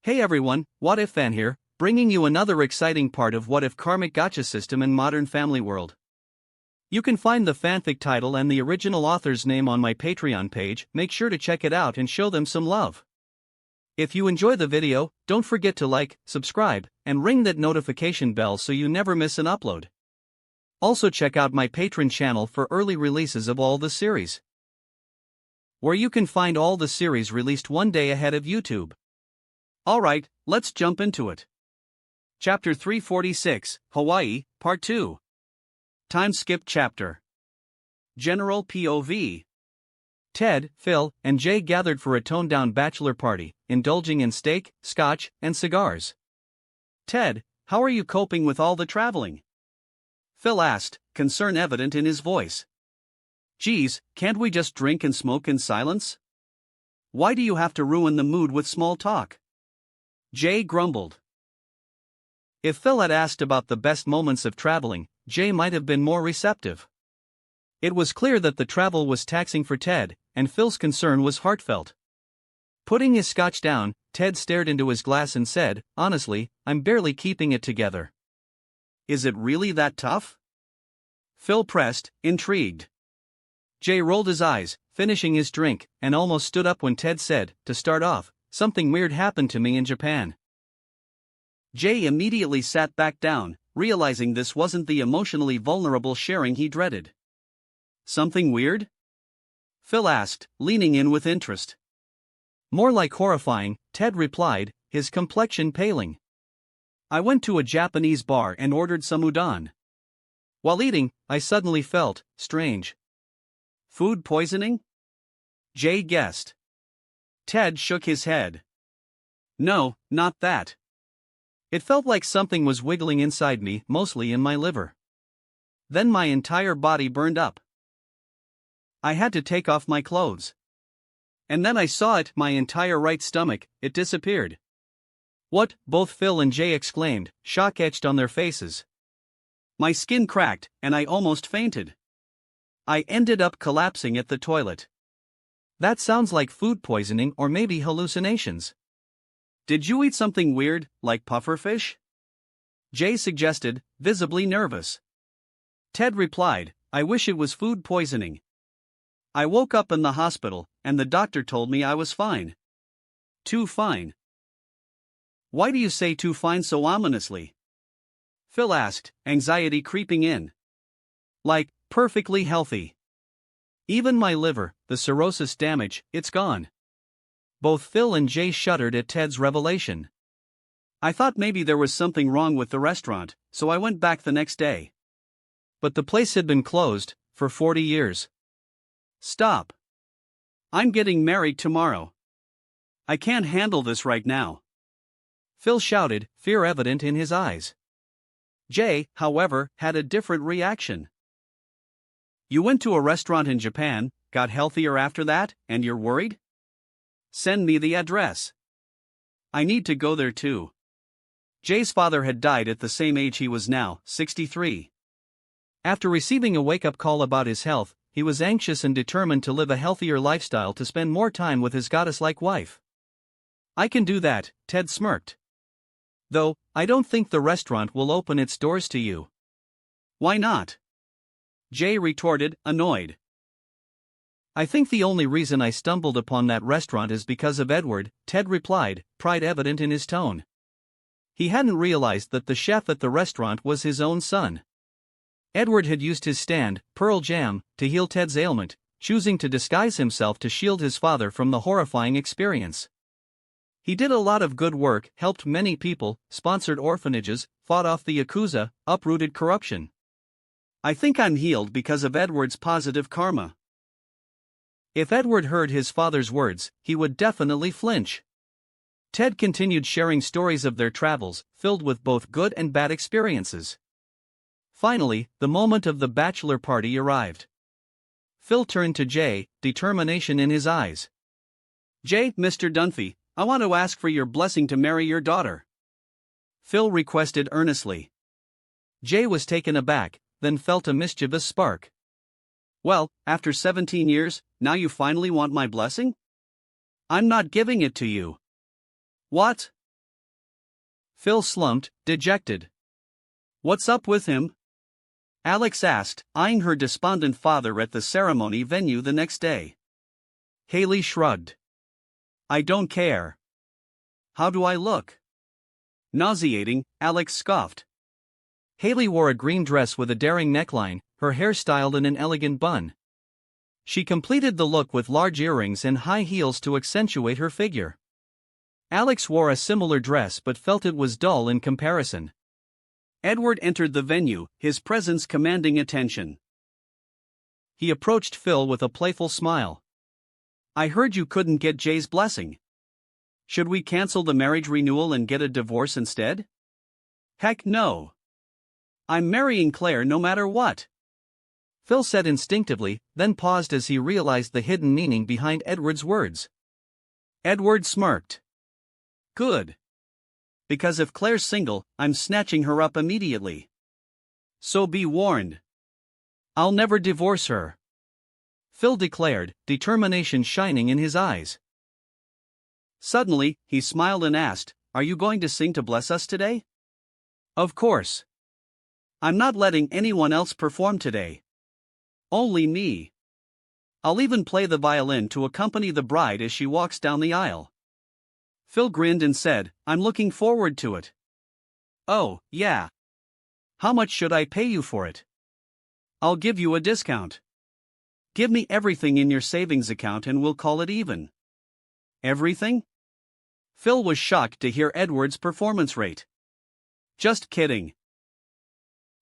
Hey everyone, What If Fan here, bringing you another exciting part of What If Karmic Gacha system in Modern Family World. You can find the fanfic title and the original author's name on my Patreon page. Make sure to check it out and show them some love. If you enjoy the video, don't forget to like, subscribe, and ring that notification bell so you never miss an upload. Also check out my Patreon channel for early releases of all the series, where you can find all the series released one day ahead of YouTube. Alright, let's jump into it. Chapter 346, Hawaii, Part 2. Time skip chapter. General POV. Ted, Phil, and Jay gathered for a toned-down bachelor party, indulging in steak, scotch, and cigars. Ted, how are you coping with all the traveling? Phil asked, concern evident in his voice. Geez, can't we just drink and smoke in silence? Why do you have to ruin the mood with small talk? Jay grumbled. If Phil had asked about the best moments of traveling, Jay might have been more receptive. It was clear that the travel was taxing for Ted, and Phil's concern was heartfelt. Putting his scotch down, Ted stared into his glass and said, honestly, I'm barely keeping it together. Is it really that tough? Phil pressed, intrigued. Jay rolled his eyes, finishing his drink, and almost stood up when Ted said, to start off, something weird happened to me in Japan. Jay immediately sat back down, realizing this wasn't the emotionally vulnerable sharing he dreaded. Something weird? Phil asked, leaning in with interest. More like horrifying, Ted replied, his complexion paling. I went to a Japanese bar and ordered some udon. While eating, I suddenly felt strange. Food poisoning? Jay guessed. Ted shook his head. No, not that. It felt like something was wiggling inside me, mostly in my liver. Then my entire body burned up. I had to take off my clothes. And then I saw it, my entire right stomach, it disappeared. What? Both Phil and Jay exclaimed, shock etched on their faces. My skin cracked, and I almost fainted. I ended up collapsing at the toilet. That sounds like food poisoning or maybe hallucinations. Did you eat something weird, like pufferfish? Jay suggested, visibly nervous. Ted replied, I wish it was food poisoning. I woke up in the hospital, and the doctor told me I was fine. Too fine. Why do you say too fine so ominously? Phil asked, anxiety creeping in. Like, perfectly healthy. Even my liver, the cirrhosis damage, it's gone. Both Phil and Jay shuddered at Ted's revelation. I thought maybe there was something wrong with the restaurant, so I went back the next day. But the place had been closed for 40 years. Stop. I'm getting married tomorrow. I can't handle this right now. Phil shouted, fear evident in his eyes. Jay, however, had a different reaction. You went to a restaurant in Japan, got healthier after that, and you're worried? Send me the address. I need to go there too. Jay's father had died at the same age he was now, 63. After receiving a wake-up call about his health, he was anxious and determined to live a healthier lifestyle to spend more time with his goddess-like wife. I can do that, Ted smirked. Though, I don't think the restaurant will open its doors to you. Why not? Jay retorted, annoyed. I think the only reason I stumbled upon that restaurant is because of Edward, Ted replied, pride evident in his tone. He hadn't realized that the chef at the restaurant was his own son. Edward had used his stand, Pearl Jam, to heal Ted's ailment, choosing to disguise himself to shield his father from the horrifying experience. He did a lot of good work, helped many people, sponsored orphanages, fought off the Yakuza, uprooted corruption. I think I'm healed because of Edward's positive karma. If Edward heard his father's words, he would definitely flinch. Ted continued sharing stories of their travels, filled with both good and bad experiences. Finally, the moment of the bachelor party arrived. Phil turned to Jay, determination in his eyes. Jay, Mr. Dunphy, I want to ask for your blessing to marry your daughter. Phil requested earnestly. Jay was taken aback, then felt a mischievous spark. Well, after 17 years, now you finally want my blessing? I'm not giving it to you. What? Phil slumped, dejected. What's up with him? Alex asked, eyeing her despondent father at the ceremony venue the next day. Haley shrugged. I don't care. How do I look? Nauseating, Alex scoffed. Haley wore a green dress with a daring neckline, her hair styled in an elegant bun. She completed the look with large earrings and high heels to accentuate her figure. Alex wore a similar dress but felt it was dull in comparison. Edward entered the venue, his presence commanding attention. He approached Phil with a playful smile. I heard you couldn't get Jay's blessing. Should we cancel the marriage renewal and get a divorce instead? Heck no. I'm marrying Claire no matter what. Phil said instinctively, then paused as he realized the hidden meaning behind Edward's words. Edward smirked. Good. Because if Claire's single, I'm snatching her up immediately. So be warned. I'll never divorce her. Phil declared, determination shining in his eyes. Suddenly, he smiled and asked, Are you going to sing to bless us today? Of course. I'm not letting anyone else perform today. Only me. I'll even play the violin to accompany the bride as she walks down the aisle. Phil grinned and said, I'm looking forward to it. Oh, yeah. How much should I pay you for it? I'll give you a discount. Give me everything in your savings account and we'll call it even. Everything? Phil was shocked to hear Edward's performance rate. Just kidding.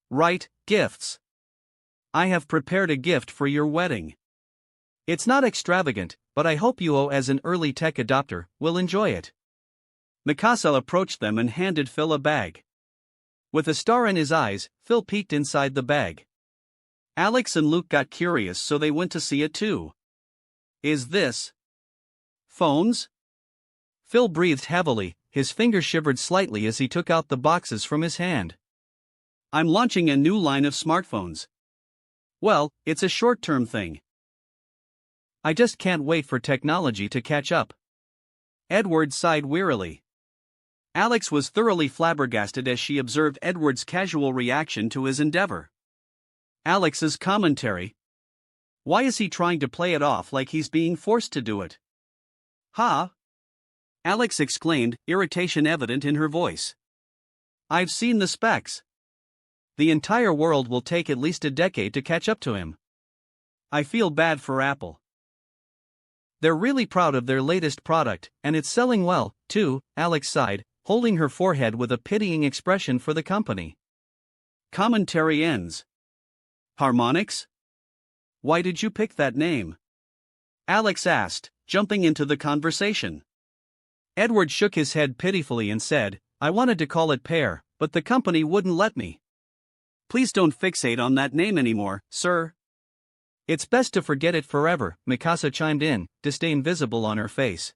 Right, gifts. I have prepared a gift for your wedding. It's not extravagant, but I hope you, as an early tech adopter, will enjoy it. Mikasa approached them and handed Phil a bag. With a star in his eyes, Phil peeked inside the bag. Alex and Luke got curious, so they went to see it too. Is this phones? Phil breathed heavily, his fingers shivered slightly as he took out the boxes from his hand. I'm launching a new line of smartphones. Well, it's a short-term thing. I just can't wait for technology to catch up. Edward sighed wearily. Alex was thoroughly flabbergasted as she observed Edward's casual reaction to his endeavor. Alex's commentary. Why is he trying to play it off like he's being forced to do it? Huh? Alex exclaimed, irritation evident in her voice. I've seen the specs. The entire world will take at least a decade to catch up to him. I feel bad for Apple. They're really proud of their latest product, and it's selling well, too, Alex sighed, holding her forehead with a pitying expression for the company. Commentary ends. Harmonix? Why did you pick that name? Alex asked, jumping into the conversation. Edward shook his head pitifully and said, I wanted to call it Pear, but the company wouldn't let me. Please don't fixate on that name anymore, sir. It's best to forget it forever, Mikasa chimed in, disdain visible on her face.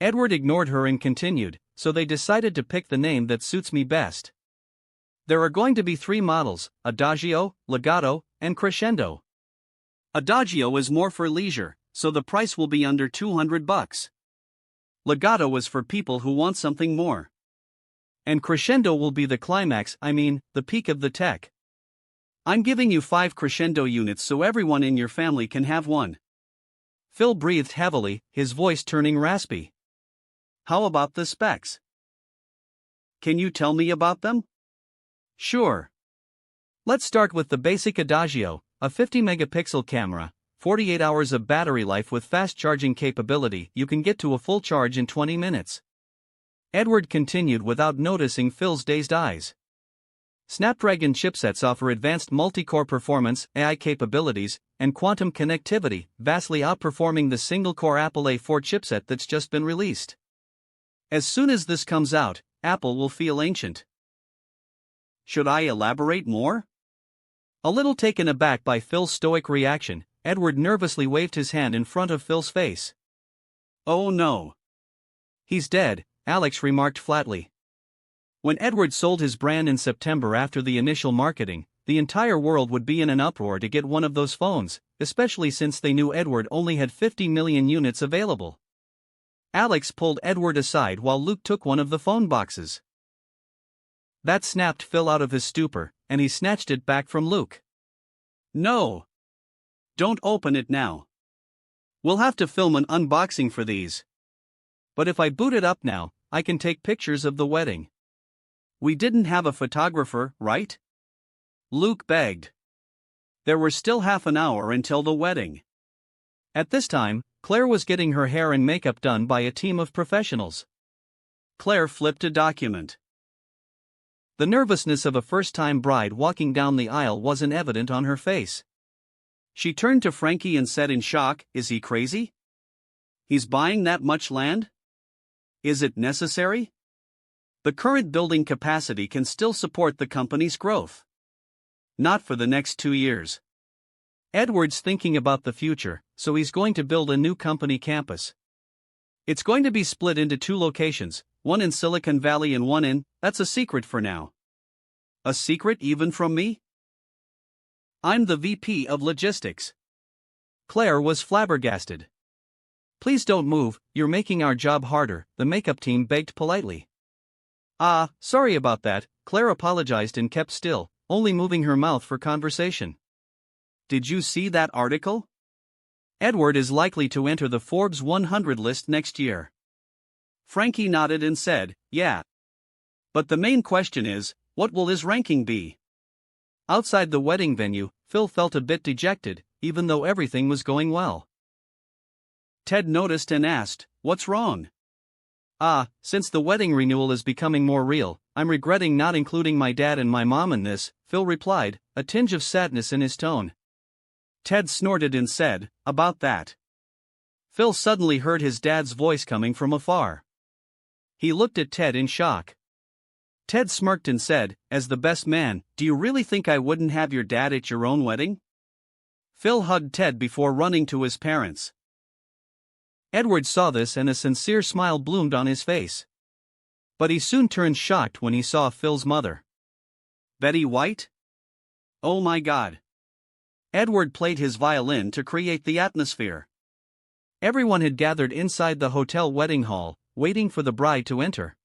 Edward ignored her and continued, so they decided to pick the name that suits me best. There are going to be 3 models, Adagio, Legato, and Crescendo. Adagio is more for leisure, so the price will be under $200. Legato is for people who want something more. And Crescendo will be the climax, the peak of the tech. I'm giving you 5 Crescendo units so everyone in your family can have one. Phil breathed heavily, his voice turning raspy. How about the specs? Can you tell me about them? Sure. Let's start with the basic Adagio, a 50-megapixel camera, 48 hours of battery life with fast charging capability. You can get to a full charge in 20 minutes. Edward continued without noticing Phil's dazed eyes. Snapdragon chipsets offer advanced multi-core performance, AI capabilities, and quantum connectivity, vastly outperforming the single-core Apple A4 chipset that's just been released. As soon as this comes out, Apple will feel ancient. Should I elaborate more? A little taken aback by Phil's stoic reaction, Edward nervously waved his hand in front of Phil's face. Oh no. He's dead, Alex remarked flatly. When Edward sold his brand in September after the initial marketing, the entire world would be in an uproar to get one of those phones, especially since they knew Edward only had 50 million units available. Alex pulled Edward aside while Luke took one of the phone boxes. That snapped Phil out of his stupor, and he snatched it back from Luke. No! Don't open it now. We'll have to film an unboxing for these. But if I boot it up now, I can take pictures of the wedding. We didn't have a photographer, right? Luke begged. There were still half an hour until the wedding. At this time, Claire was getting her hair and makeup done by a team of professionals. Claire flipped a document. The nervousness of a first-time bride walking down the aisle wasn't evident on her face. She turned to Frankie and said in shock, "Is he crazy? He's buying that much land? Is it necessary? The current building capacity can still support the company's growth. Not for the next 2 years. Edward's thinking about the future, so he's going to build a new company campus. It's going to be split into 2 locations, one in Silicon Valley and one in, that's a secret for now." A secret even from me? I'm the VP of Logistics. Claire was flabbergasted. "Please don't move, you're making our job harder," the makeup team begged politely. Sorry about that," Claire apologized and kept still, only moving her mouth for conversation. "Did you see that article? Edward is likely to enter the Forbes 100 list next year." Frankie nodded and said, "Yeah. But the main question is, what will his ranking be?" Outside the wedding venue, Phil felt a bit dejected, even though everything was going well. Ted noticed and asked, "What's wrong?" Since the wedding renewal is becoming more real, I'm regretting not including my dad and my mom in this," Phil replied, a tinge of sadness in his tone. Ted snorted and said, "About that." Phil suddenly heard his dad's voice coming from afar. He looked at Ted in shock. Ted smirked and said, "As the best man, do you really think I wouldn't have your dad at your own wedding?" Phil hugged Ted before running to his parents. Edward saw this and a sincere smile bloomed on his face. But he soon turned shocked when he saw Phil's mother. Betty White? Oh my God. Edward played his violin to create the atmosphere. Everyone had gathered inside the hotel wedding hall, waiting for the bride to enter.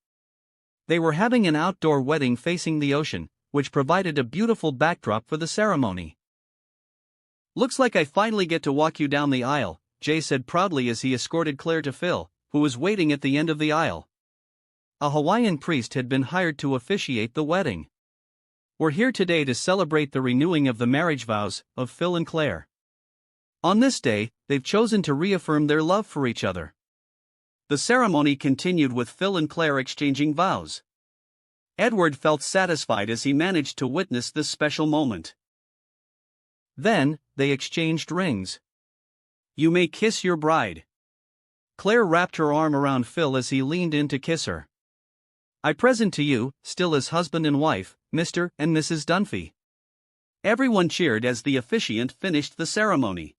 They were having an outdoor wedding facing the ocean, which provided a beautiful backdrop for the ceremony. "Looks like I finally get to walk you down the aisle," Jay said proudly as he escorted Claire to Phil, who was waiting at the end of the aisle. A Hawaiian priest had been hired to officiate the wedding. "We're here today to celebrate the renewing of the marriage vows of Phil and Claire. On this day, they've chosen to reaffirm their love for each other." The ceremony continued with Phil and Claire exchanging vows. Edward felt satisfied as he managed to witness this special moment. Then, they exchanged rings. "You may kiss your bride." Claire wrapped her arm around Phil as he leaned in to kiss her. "I present to you, still as husband and wife, Mr. and Mrs. Dunphy." Everyone cheered as the officiant finished the ceremony.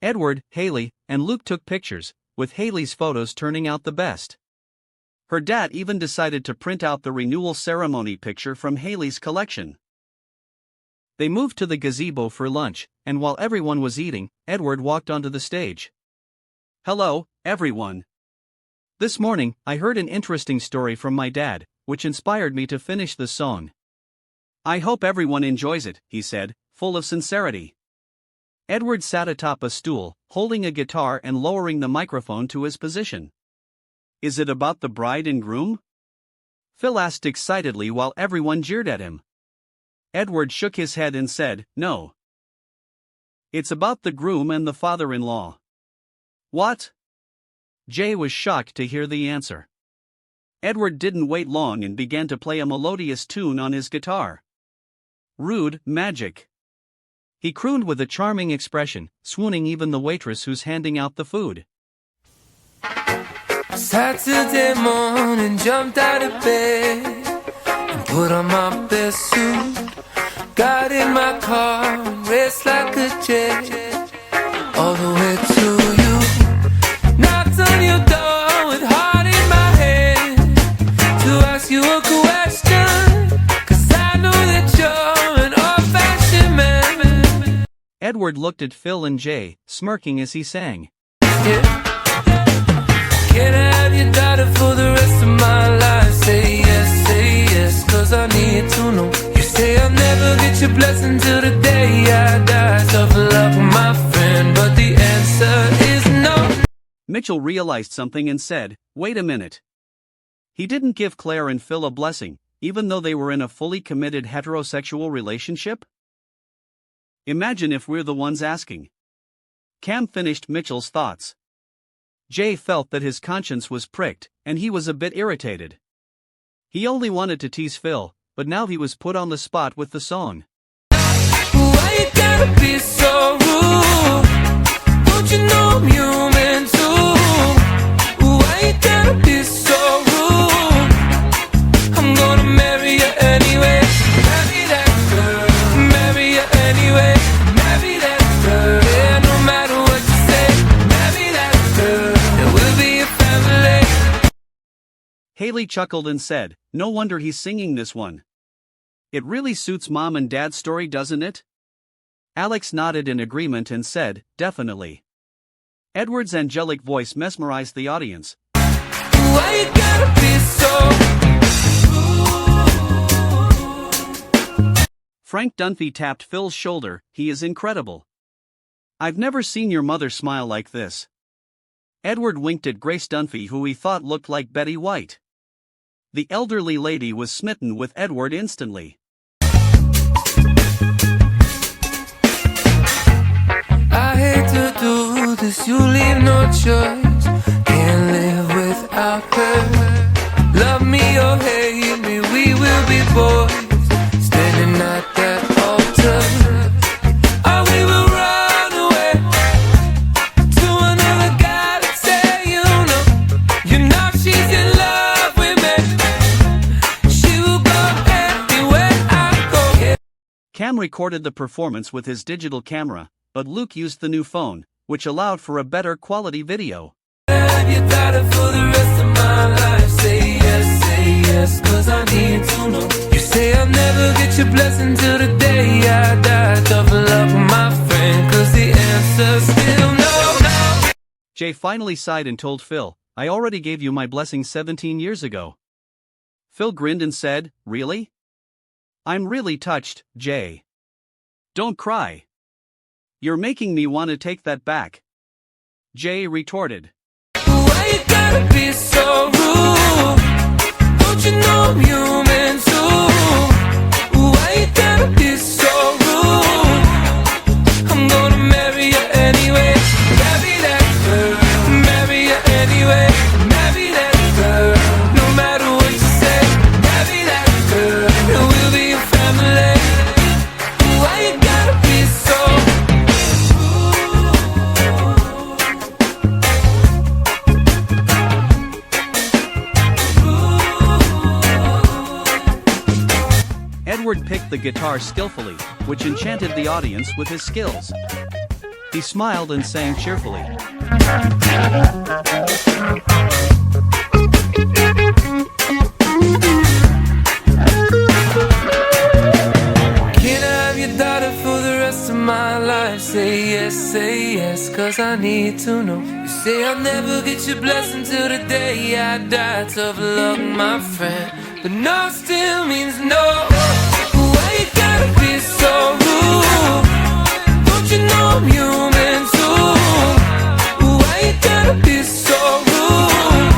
Edward, Haley, and Luke took pictures, with Haley's photos turning out the best. Her dad even decided to print out the renewal ceremony picture from Haley's collection. They moved to the gazebo for lunch, and while everyone was eating, Edward walked onto the stage. "Hello, everyone. This morning, I heard an interesting story from my dad, which inspired me to finish the song. I hope everyone enjoys it," he said, full of sincerity. Edward sat atop a stool, holding a guitar and lowering the microphone to his position. "Is it about the bride and groom?" Phil asked excitedly while everyone jeered at him. Edward shook his head and said, "No. It's about the groom and the father-in-law." "What?" Jay was shocked to hear the answer. Edward didn't wait long and began to play a melodious tune on his guitar. "Rude Magic." He crooned with a charming expression, swooning even the waitress who's handing out the food. Saturday morning, jumped out of bed and put on my best suit. Got in my car and raced like a jet all the way to you. Knocked on your door with heart in my head to ask you a question, 'cause I know that you're an old-fashioned man. Edward looked at Phil and Jay, smirking as he sang. Yeah. Can I have your daughter for the rest of my life? Say yes, cause I need to know. You say I'll never get your blessing till the day I die. Tough luck, my friend, but the answer is no. Mitchell realized something and said, "Wait a minute. He didn't give Claire and Phil a blessing, even though they were in a fully committed heterosexual relationship? Imagine if we're the ones asking." Cam finished Mitchell's thoughts. Jay felt that his conscience was pricked, and he was a bit irritated. He only wanted to tease Phil, but now he was put on the spot with the song. Why you gotta be so rude? Don't you know I'm human too? Why you gotta be so rude? I'm gonna marry you anyway. Marry that girl. Marry you anyway. Marry that girl. Yeah, no matter what you say. Marry that girl. And we'll be a family. Haley chuckled and said, "No wonder he's singing this one. It really suits Mom and Dad's story, doesn't it?" Alex nodded in agreement and said, "Definitely." Edward's angelic voice mesmerized the audience. Why you gotta be so rude? Frank Dunphy tapped Phil's shoulder. "He is incredible. I've never seen your mother smile like this." Edward winked at Grace Dunphy, who he thought looked like Betty White. The elderly lady was smitten with Edward instantly. I hate to do this, you leave no choice. Can't live without her. Love me or hate me, we will be boys. Standing at that altar. Or we will run away to another galaxy, you know she's in love with me. She will go everywhere I go. Cam recorded the performance with his digital camera, but Luke used the new phone, which allowed for a better quality video. Have you daughter for the rest of my life? Say yes, cause I need to know. You say I'll never get your blessing till the day I die. Tough luck, my friend, cause the answer's still no. Jay finally sighed and told Phil, "I already gave you my blessing 17 years ago." Phil grinned and said, "Really? I'm really touched, Jay. Don't cry. You're making me want to take that back." Jay retorted. Why you gotta be so rude? Don't you know I'm human too? Why you gotta be so rude? I'm gonna marry you anyway. Marry that girl. Marry you anyway. Marry that girl. No matter what you say. Marry that girl. And we'll be a family. Why you gotta be so Edward picked the guitar skillfully, which enchanted the audience with his skills. He smiled and sang cheerfully. Can I have your daughter for the rest of my life? Say yes, cause I need to know. You say I'll never get your blessing till the day I die. Tough luck, my friend, but no still means no. Why you gotta be so rude? Don't you know I'm human too? Why you gotta be so rude?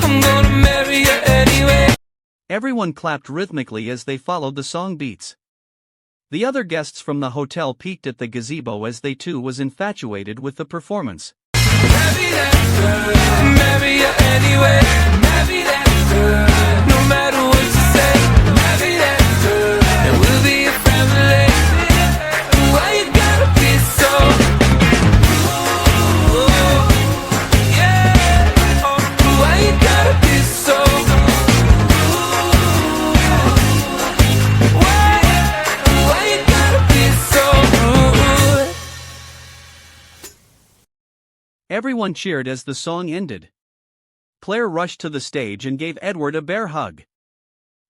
I'm gonna marry you anyway. Everyone clapped rhythmically as they followed the song beats. The other guests from the hotel peeked at the gazebo as they too was infatuated with the performance. Marry that girl, marry you anyway. Marry that girl, no matter what you say. Marry that girl, and we'll be a family. Why you gotta be so yeah. Why you gotta be so Why you gotta be so rude? Everyone cheered as the song ended. Claire rushed to the stage and gave Edward a bear hug.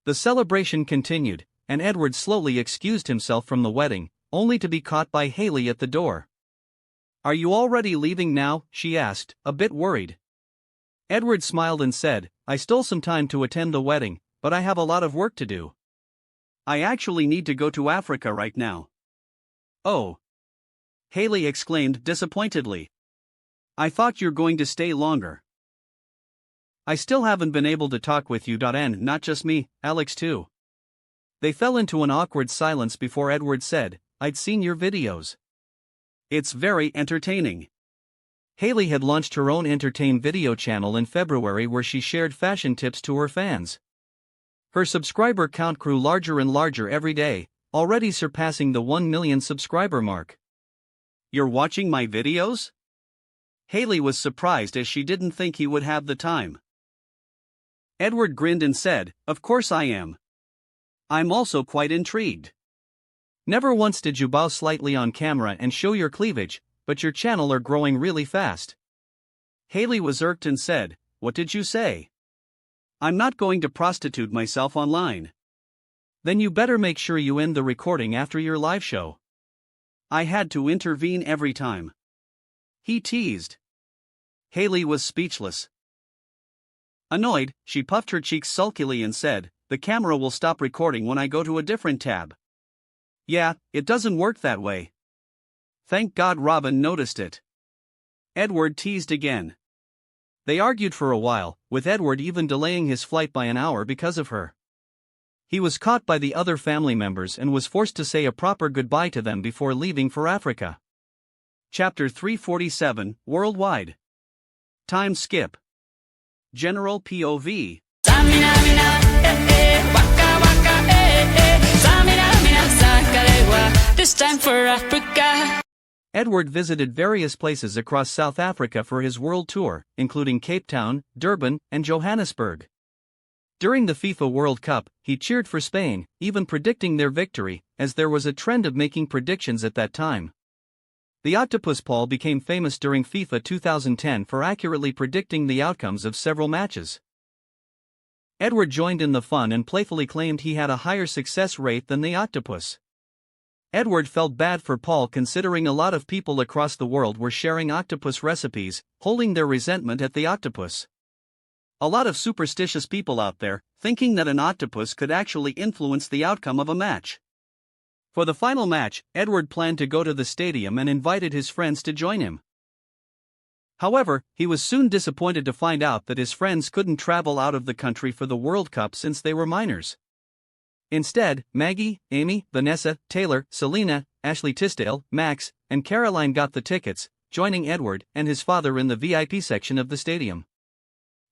The celebration continued, and Edward slowly excused himself from the wedding, only to be caught by Haley at the door. "Are you already leaving now?" she asked, a bit worried. Edward smiled and said, I stole some time to attend the wedding, but I have a lot of work to do. I actually need to go to Africa right now. Oh. Haley exclaimed disappointedly. I thought you're going to stay longer. I still haven't been able to talk with you. And not just me, Alex too. They fell into an awkward silence before Edward said, I'd seen your videos. It's very entertaining. Haley had launched her own Entertain video channel in February where she shared fashion tips to her fans. Her subscriber count grew larger and larger every day, already surpassing the 1 million subscriber mark. You're watching my videos? Haley was surprised as she didn't think he would have the time. Edward grinned and said, Of course I am. I'm also quite intrigued. Never once did you bow slightly on camera and show your cleavage, but your channel are growing really fast. Haley was irked and said, What did you say? I'm not going to prostitute myself online. Then you better make sure you end the recording after your live show. I had to intervene every time. He teased. Haley was speechless. Annoyed, she puffed her cheeks sulkily and said, The camera will stop recording when I go to a different tab. Yeah, it doesn't work that way. Thank God Robin noticed it. Edward teased again. They argued for a while, with Edward even delaying his flight by an hour because of her. He was caught by the other family members and was forced to say a proper goodbye to them before leaving for Africa. Chapter 347, Worldwide. Time skip. General POV. This time for Africa. Edward visited various places across South Africa for his world tour, including Cape Town, Durban, and Johannesburg. During the FIFA World Cup, he cheered for Spain, even predicting their victory, as there was a trend of making predictions at that time. The octopus Paul became famous during FIFA 2010 for accurately predicting the outcomes of several matches. Edward joined in the fun and playfully claimed he had a higher success rate than the octopus. Edward felt bad for Paul considering a lot of people across the world were sharing octopus recipes, holding their resentment at the octopus. A lot of superstitious people out there, thinking that an octopus could actually influence the outcome of a match. For the final match, Edward planned to go to the stadium and invited his friends to join him. However, he was soon disappointed to find out that his friends couldn't travel out of the country for the World Cup since they were minors. Instead, Maggie, Amy, Vanessa, Taylor, Selena, Ashley Tisdale, Max, and Caroline got the tickets, joining Edward and his father in the VIP section of the stadium.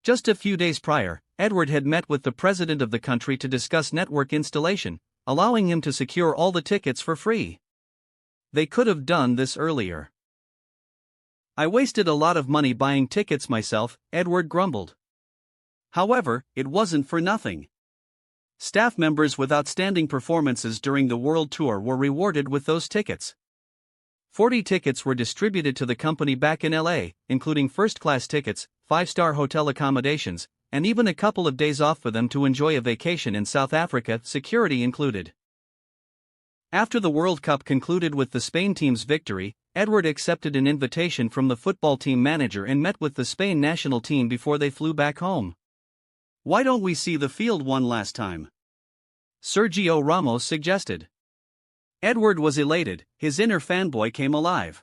Just a few days prior, Edward had met with the president of the country to discuss network installation, allowing him to secure all the tickets for free. They could have done this earlier. I wasted a lot of money buying tickets myself, Edward grumbled. However, it wasn't for nothing. Staff members with outstanding performances during the World Tour were rewarded with those tickets. 40 tickets were distributed to the company back in LA, including first-class tickets, 5-star hotel accommodations, and even a couple of days off for them to enjoy a vacation in South Africa, security included. After the World Cup concluded with the Spain team's victory, Edward accepted an invitation from the football team manager and met with the Spain national team before they flew back home. Why don't we see the field one last time? Sergio Ramos suggested. Edward was elated, his inner fanboy came alive.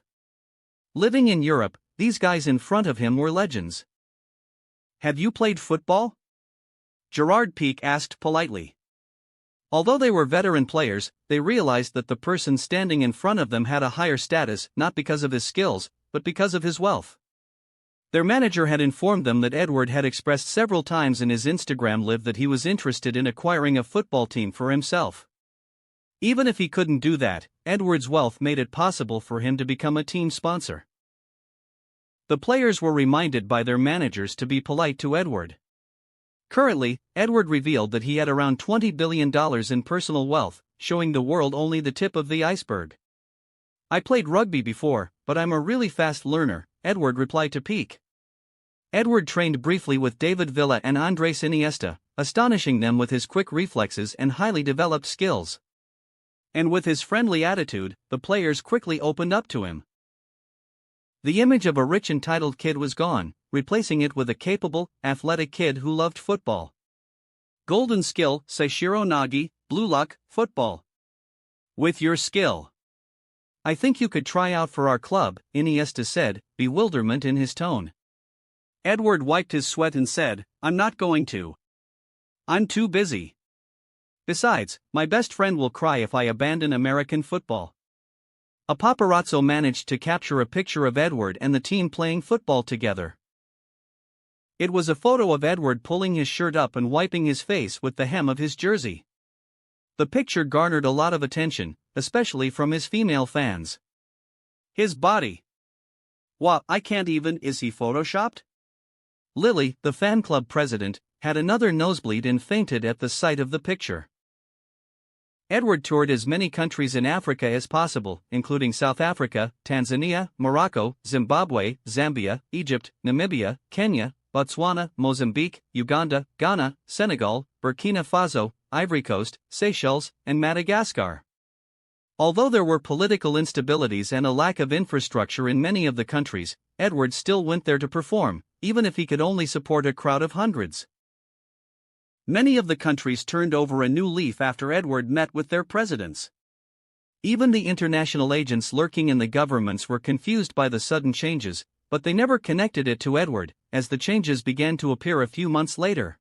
Living in Europe, these guys in front of him were legends. Have you played football? Gerard Pique asked politely. Although they were veteran players, they realized that the person standing in front of them had a higher status not because of his skills, but because of his wealth. Their manager had informed them that Edward had expressed several times in his Instagram live that he was interested in acquiring a football team for himself. Even if he couldn't do that, Edward's wealth made it possible for him to become a team sponsor. The players were reminded by their managers to be polite to Edward. Currently, Edward revealed that he had around $20 billion in personal wealth, showing the world only the tip of the iceberg. I played rugby before, but I'm a really fast learner, Edward replied to Pique. Edward trained briefly with David Villa and Andres Iniesta, astonishing them with his quick reflexes and highly developed skills. And with his friendly attitude, the players quickly opened up to him. The image of a rich entitled kid was gone, replacing it with a capable, athletic kid who loved football. Golden skill, Seishiro Nagi, blue luck, football. With your skill, I think you could try out for our club, Iniesta said, bewilderment in his tone. Edward wiped his sweat and said, I'm not going to. I'm too busy. Besides, my best friend will cry if I abandon American football. A paparazzo managed to capture a picture of Edward and the team playing football together. It was a photo of Edward pulling his shirt up and wiping his face with the hem of his jersey. The picture garnered a lot of attention, especially from his female fans. His body. Wow, I can't even, is he photoshopped? Lily, the fan club president, had another nosebleed and fainted at the sight of the picture. Edward toured as many countries in Africa as possible, including South Africa, Tanzania, Morocco, Zimbabwe, Zambia, Egypt, Namibia, Kenya, Botswana, Mozambique, Uganda, Ghana, Senegal, Burkina Faso, Ivory Coast, Seychelles, and Madagascar. Although there were political instabilities and a lack of infrastructure in many of the countries, Edward still went there to perform, even if he could only support a crowd of hundreds. Many of the countries turned over a new leaf after Edward met with their presidents. Even the international agents lurking in the governments were confused by the sudden changes, but they never connected it to Edward, as the changes began to appear a few months later.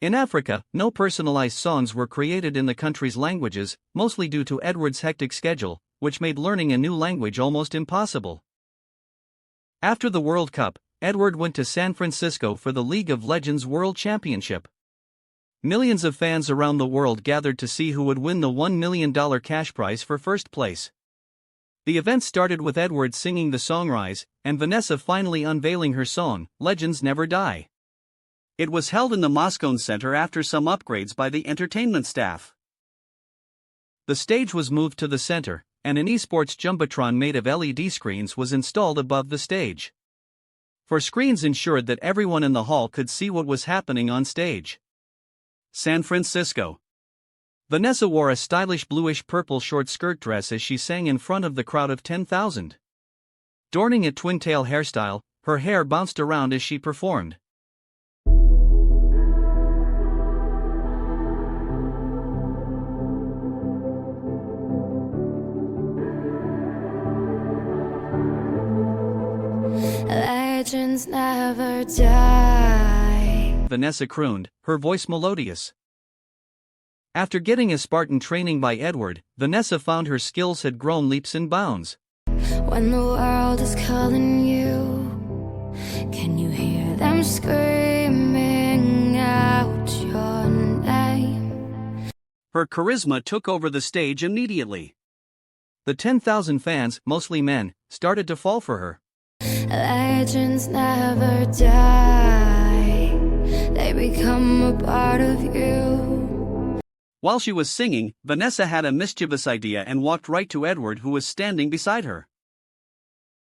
In Africa, no personalized songs were created in the country's languages, mostly due to Edward's hectic schedule, which made learning a new language almost impossible. After the World Cup, Edward went to San Francisco for the League of Legends World Championship. Millions of fans around the world gathered to see who would win the $1 million cash prize for first place. The event started with Edward singing the song Rise, and Vanessa finally unveiling her song, Legends Never Die. It was held in the Moscone Center after some upgrades by the entertainment staff. The stage was moved to the center, and an esports jumbotron made of LED screens was installed above the stage. For screens ensured that everyone in the hall could see what was happening on stage. San Francisco. Vanessa wore a stylish bluish-purple short skirt dress as she sang in front of the crowd of 10,000. Adorning a twin-tail hairstyle, her hair bounced around as she performed. Legends never die, Vanessa crooned, her voice melodious. After getting a Spartan training by Edward, Vanessa found her skills had grown leaps and bounds. when the world is calling you, can you hear them screaming out your name? Her charisma took over the stage immediately. The 10,000 fans, mostly men, started to fall for her. Legends never die, they become a part of you. While she was singing, Vanessa had a mischievous idea and walked right to Edward, who was standing beside her.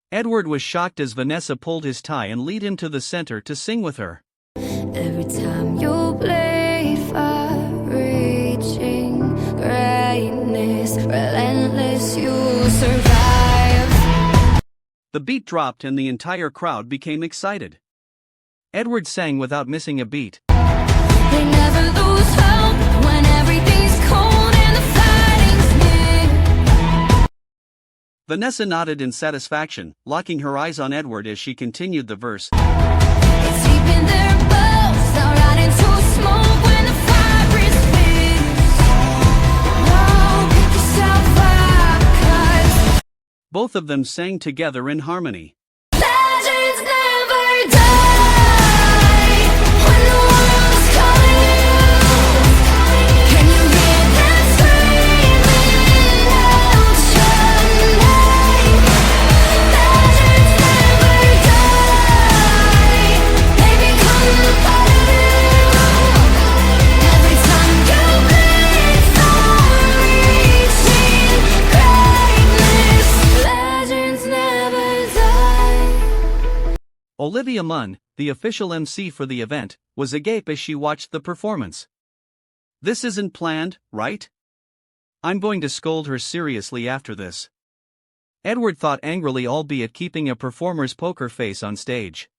Edward was shocked as Vanessa pulled his tie and lead him to the center to sing with her. Every time you bleed for reaching greatness, relentless you survive. The beat dropped and the entire crowd became excited. Edward sang without missing a beat. They never lose hope when everything's cold and the fighting's near. Vanessa nodded in satisfaction, locking her eyes on Edward as she continued the verse. It's deep in their bones, they'll ride into smoke when the fire is big. Oh, pick yourself up, 'cause Both of them sang together in harmony. legends never die. When the world is calling you, can you hear them screaming out your name? Legends never die, they become a part of you. Every time you bleed for reaching greatness, legends never die. Olivia Munn, the official MC for the event, was agape as she watched the performance. This isn't planned, right? I'm going to scold her seriously after this. Edward thought angrily, albeit keeping a performer's poker face on stage.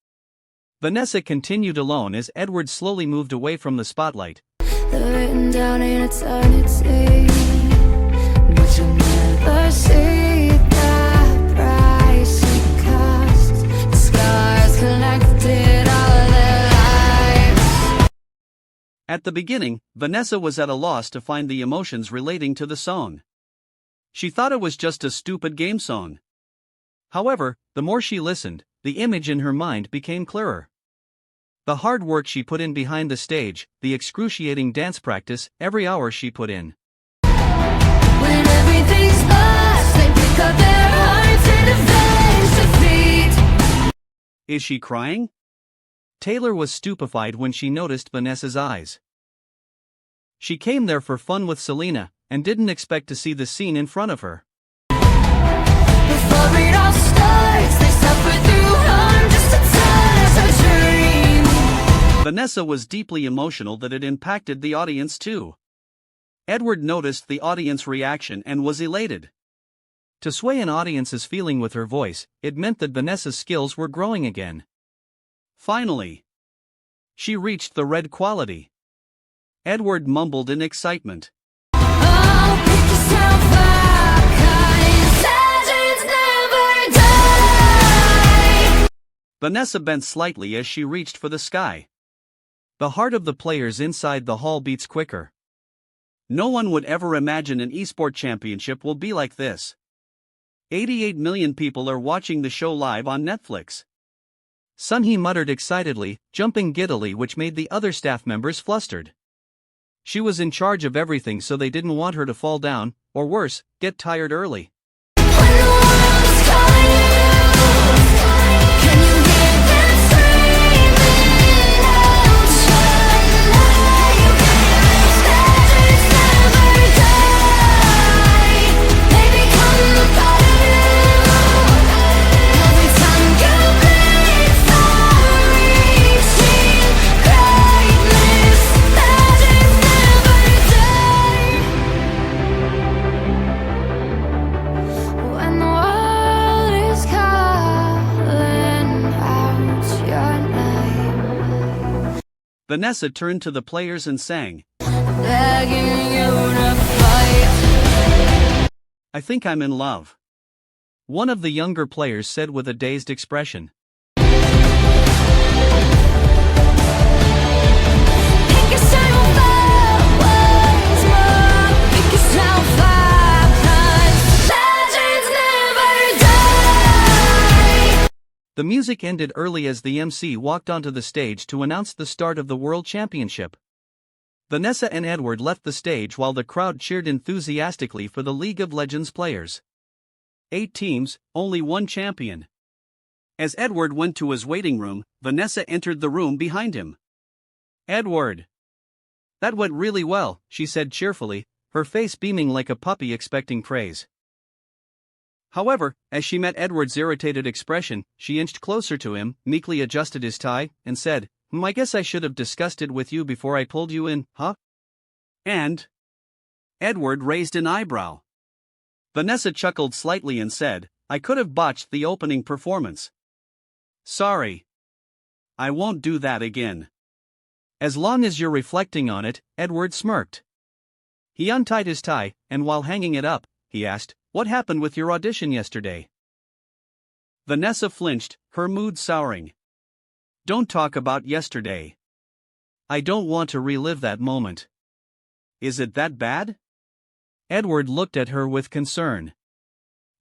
Vanessa continued alone as Edward slowly moved away from the spotlight. They're written down in eternity, but you'll never see the price it costs. The scars collected all their lives. At the beginning, Vanessa was at a loss to find the emotions relating to the song. She thought it was just a stupid game song. However, the more she listened, the image in her mind became clearer. The hard work she put in behind the stage, the excruciating dance practice, every hour she put in. When everything's lost, they pick up their hearts and avenge defeat. Is she crying? Taylor was stupefied when she noticed Vanessa's eyes. She came there for fun with Selena, and didn't expect to see the scene in front of her. Before it all starts, they suffer through harm just to touch a dream. Vanessa was deeply emotional that it impacted the audience too. Edward noticed the audience reaction and was elated. To sway an audience's feeling with her voice, it meant that Vanessa's skills were growing again. Finally, she reached the red quality. Edward mumbled in excitement. Oh, pick yourself up, 'cause legends never die. Vanessa bent slightly as she reached for the sky. The heart of the players inside the hall beats quicker. No one would ever imagine an esport championship will be like this. 88 million people are watching the show live on Netflix. Sunhee muttered excitedly, jumping giddily, which made the other staff members flustered. She was in charge of everything, so they didn't want her to fall down, or worse, get tired early. When the world is calling you, can you hear them screaming out your name? Legends never die. They become a part of you. Every time you bleed for reaching greatness, legends never die. When the world is calling out your name, Vanessa turned to the players and sang, begging you to fight. "I think I'm in love," one of the younger players said with a dazed expression. Pick yourself up once more. Pick yourself up, 'cause legends never die. The music ended early as the MC walked onto the stage to announce the start of the World Championship. Vanessa and Edward left the stage while the crowd cheered enthusiastically for the League of Legends players. 8 teams, only one champion. As Edward went to his waiting room, Vanessa entered the room behind him. "Edward, that went really well," she said cheerfully, her face beaming like a puppy expecting praise. However, as she met Edward's irritated expression, she inched closer to him, meekly adjusted his tie, and said, "I guess I should have discussed it with you before I pulled you in, huh?" And Edward raised an eyebrow. Vanessa chuckled slightly and said, "I could have botched the opening performance. Sorry. I won't do that again." "As long as you're reflecting on it," Edward smirked. He untied his tie, and while hanging it up, he asked, "What happened with your audition yesterday?" Vanessa flinched, her mood souring. "Don't talk about yesterday. I don't want to relive that moment." "Is it that bad?" Edward looked at her with concern.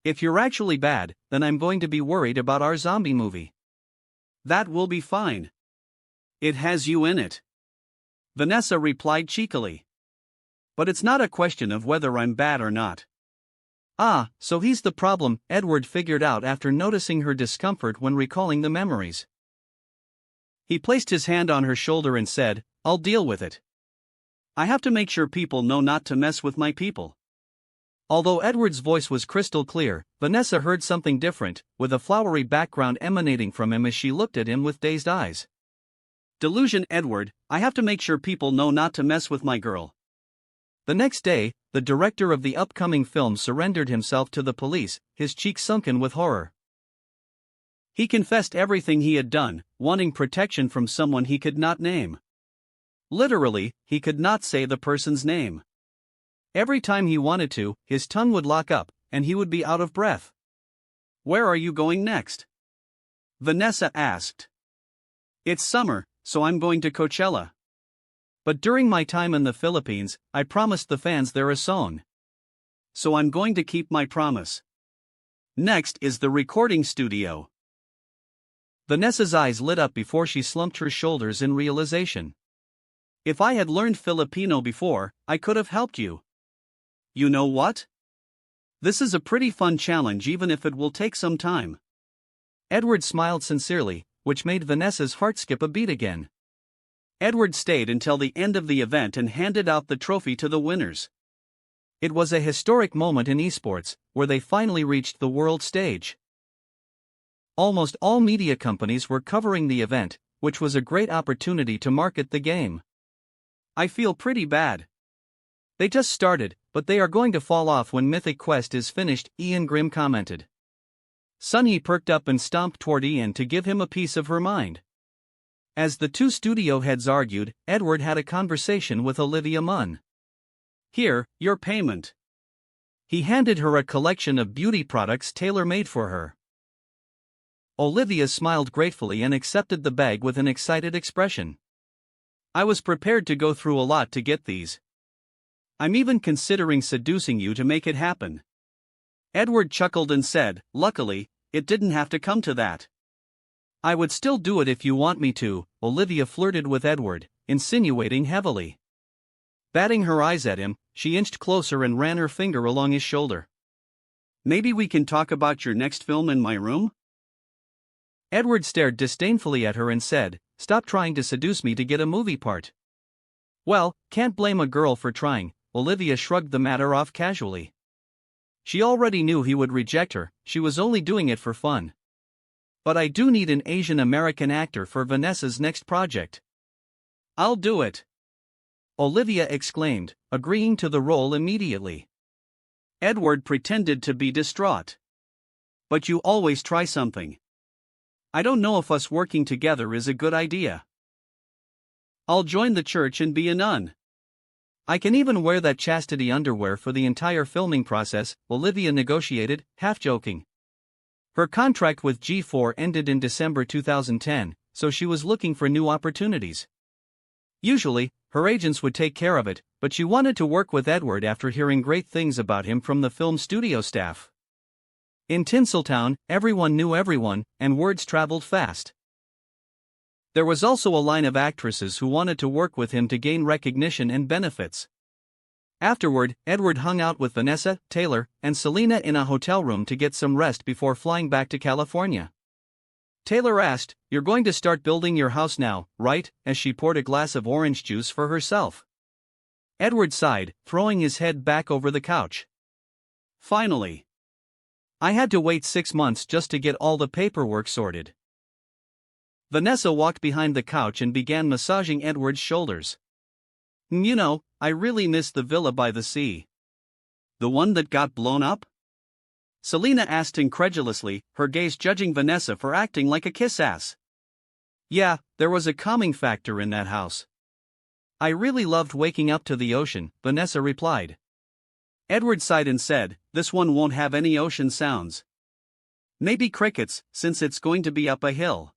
"If you're actually bad, then I'm going to be worried about our zombie movie." "That will be fine. It has you in it," Vanessa replied cheekily. "But it's not a question of whether I'm bad or not." "Ah, so he's the problem," Edward figured out after noticing her discomfort when recalling the memories. He placed his hand on her shoulder and said, "I'll deal with it. I have to make sure people know not to mess with my people." Although Edward's voice was crystal clear, Vanessa heard something different, with a flowery background emanating from him as she looked at him with dazed eyes. "Delusion, Edward, I have to make sure people know not to mess with my girl." The next day, the director of the upcoming film surrendered himself to the police, his cheeks sunken with horror. He confessed everything he had done, wanting protection from someone he could not name. Literally, he could not say the person's name. Every time he wanted to, his tongue would lock up, and he would be out of breath. "Where are you going next?" Vanessa asked. "It's summer, so I'm going to Coachella. But during my time in the Philippines, I promised the fans there a song. So I'm going to keep my promise. Next is the recording studio." Vanessa's eyes lit up before she slumped her shoulders in realization. "If I had learned Filipino before, I could have helped you. You know what? This is a pretty fun challenge even if it will take some time." Edward smiled sincerely, which made Vanessa's heart skip a beat again. Edward stayed until the end of the event and handed out the trophy to the winners. It was a historic moment in esports, where they finally reached the world stage. Almost all media companies were covering the event, which was a great opportunity to market the game. "I feel pretty bad. They just started, but they are going to fall off when Mythic Quest is finished," Ian Grimm commented. Sunny perked up and stomped toward Ian to give him a piece of her mind. As the two studio heads argued, Edward had a conversation with Olivia Munn. "Here, your payment." He handed her a collection of beauty products tailor-made for her. Olivia smiled gratefully and accepted the bag with an excited expression. "I was prepared to go through a lot to get these. I'm even considering seducing you to make it happen." Edward chuckled and said, "Luckily, it didn't have to come to that." "I would still do it if you want me to," Olivia flirted with Edward, insinuating heavily. Batting her eyes at him, she inched closer and ran her finger along his shoulder. "Maybe we can talk about your next film in my room?" Edward stared disdainfully at her and said, "Stop trying to seduce me to get a movie part." "Well, can't blame a girl for trying," Olivia shrugged the matter off casually. She already knew he would reject her, she was only doing it for fun. "But I do need an Asian American actor for Vanessa's next project." "I'll do it," Olivia exclaimed, agreeing to the role immediately. Edward pretended to be distraught. "But you always try something. I don't know if us working together is a good idea. I'll join the church and be a nun. I can even wear that chastity underwear for the entire filming process," Olivia negotiated, half joking. Her contract with G4 ended in December 2010, so she was looking for new opportunities. Usually, her agents would take care of it, but she wanted to work with Edward after hearing great things about him from the film studio staff. In Tinseltown, everyone knew everyone, and words traveled fast. There was also a line of actresses who wanted to work with him to gain recognition and benefits. Afterward, Edward hung out with Vanessa, Taylor, and Selena in a hotel room to get some rest before flying back to California. Taylor asked, "You're going to start building your house now, right?" as she poured a glass of orange juice for herself. Edward sighed, throwing his head back over the couch. "Finally. I had to wait 6 months just to get all the paperwork sorted." Vanessa walked behind the couch and began massaging Edward's shoulders. "You know, I really miss the villa by the sea." "The one that got blown up?" Selena asked incredulously, her gaze judging Vanessa for acting like a kiss-ass. "Yeah, there was a calming factor in that house. I really loved waking up to the ocean," Vanessa replied. Edward sighed and said, "This one won't have any ocean sounds. Maybe crickets, since it's going to be up a hill."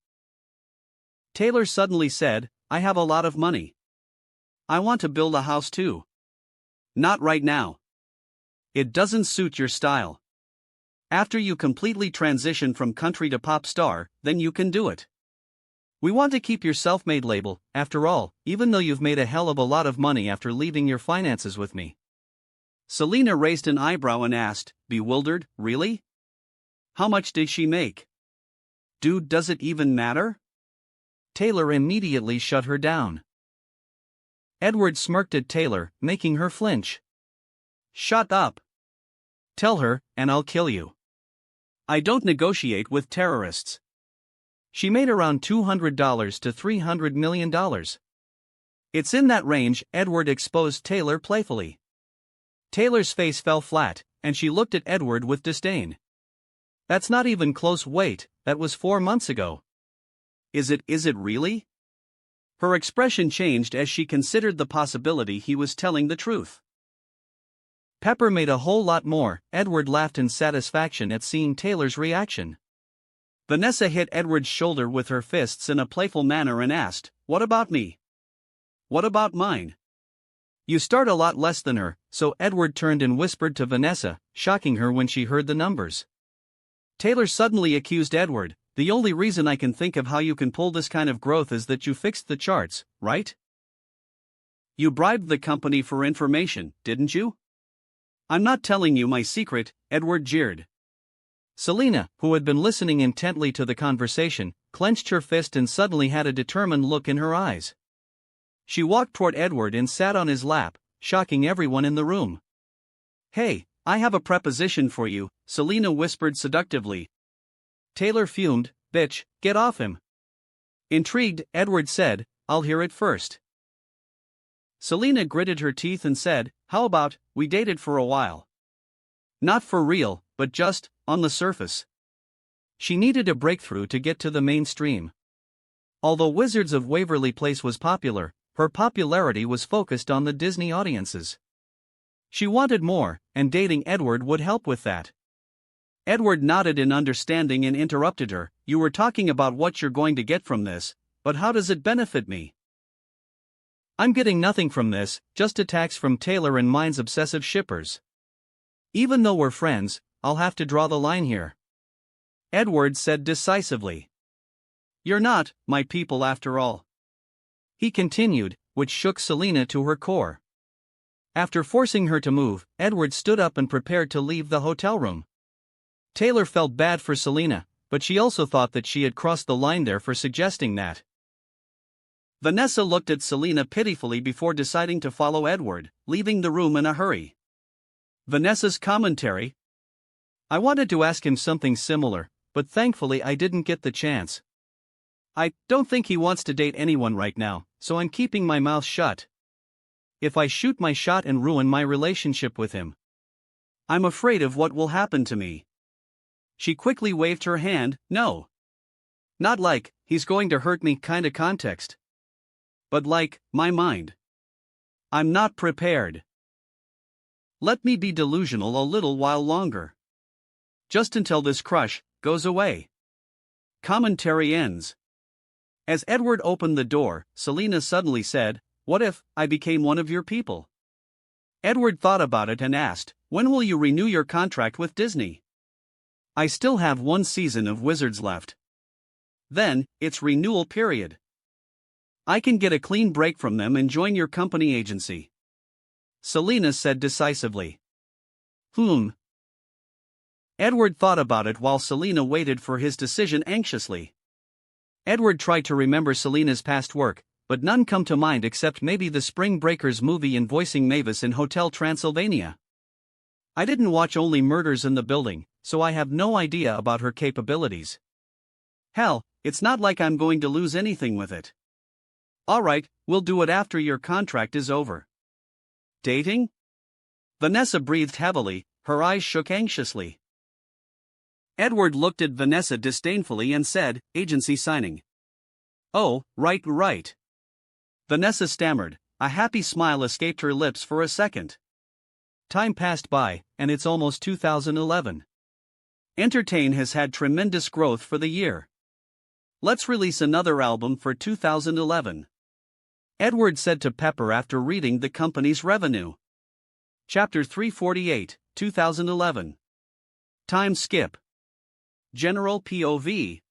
Taylor suddenly said, "I have a lot of money. I want to build a house too." "Not right now. It doesn't suit your style. After you completely transition from country to pop star, then you can do it. We want to keep your self-made label, after all, even though you've made a hell of a lot of money after leaving your finances with me." Selena raised an eyebrow and asked, bewildered, "Really? How much did she make? Dude, does it even matter?" Taylor immediately shut her down. Edward smirked at Taylor, making her flinch. "Shut up. Tell her, and I'll kill you. I don't negotiate with terrorists." She made around $200 to $300 million. "It's in that range," Edward exposed Taylor playfully. Taylor's face fell flat, and she looked at Edward with disdain. "That's not even close. Wait, that was 4 months ago. Is it really? Her expression changed as she considered the possibility he was telling the truth. Pepper made a whole lot more. Edward laughed in satisfaction at seeing Taylor's reaction. Vanessa hit Edward's shoulder with her fists in a playful manner and asked, "What about me? What about mine?" "You start a lot less than her," so Edward turned and whispered to Vanessa, shocking her when she heard the numbers. Taylor suddenly accused Edward, "The only reason I can think of how you can pull this kind of growth is that you fixed the charts, right? You bribed the company for information, didn't you?" "I'm not telling you my secret," Edward jeered. Selena, who had been listening intently to the conversation, clenched her fist and suddenly had a determined look in her eyes. She walked toward Edward and sat on his lap, shocking everyone in the room. "Hey, I have a proposition for you," Selena whispered seductively. Taylor fumed, "Bitch, get off him." Intrigued, Edward said, "I'll hear it first." Selena gritted her teeth and said, "How about, we dated for a while? Not for real, but just, on the surface." She needed a breakthrough to get to the mainstream. Although Wizards of Waverly Place was popular, her popularity was focused on the Disney audiences. She wanted more, and dating Edward would help with that. Edward nodded in understanding and interrupted her, "You were talking about what you're going to get from this, but how does it benefit me?" "I'm getting nothing from this, just attacks from Taylor and mine's obsessive shippers. Even though we're friends, I'll have to draw the line here," Edward said decisively. "You're not, my people after all," he continued, which shook Selena to her core. After forcing her to move, Edward stood up and prepared to leave the hotel room. Taylor felt bad for Selena, but she also thought that she had crossed the line there for suggesting that. Vanessa looked at Selena pitifully before deciding to follow Edward, leaving the room in a hurry. Vanessa's commentary: "I wanted to ask him something similar, but thankfully I didn't get the chance. I don't think he wants to date anyone right now, so I'm keeping my mouth shut. If I shoot my shot and ruin my relationship with him, I'm afraid of what will happen to me." She quickly waved her hand, "No. Not like, he's going to hurt me kinda context. But like, my mind. I'm not prepared. Let me be delusional a little while longer. Just until this crush goes away." Commentary ends. As Edward opened the door, Selena suddenly said, "What if I became one of your people?" Edward thought about it and asked, "When will you renew your contract with Disney?" "I still have one season of Wizards left. Then, it's renewal period. I can get a clean break from them and join your company agency," Selena said decisively. Edward thought about it while Selena waited for his decision anxiously. Edward tried to remember Selena's past work, but none come to mind except maybe the Spring Breakers movie and voicing Mavis in Hotel Transylvania. "I didn't watch only Murders in the Building, so I have no idea about her capabilities. Hell, it's not like I'm going to lose anything with it. Alright, we'll do it after your contract is over." "Dating?" Vanessa breathed heavily, her eyes shook anxiously. Edward looked at Vanessa disdainfully and said, "Agency signing." "Oh, right. Vanessa stammered, a happy smile escaped her lips for a second. Time passed by, and it's almost 2011. Entertain has had tremendous growth for the year. Let's release another album for 2011. Edward said to Pepper after reading the company's revenue. Chapter 348, 2011. Time skip. General POV.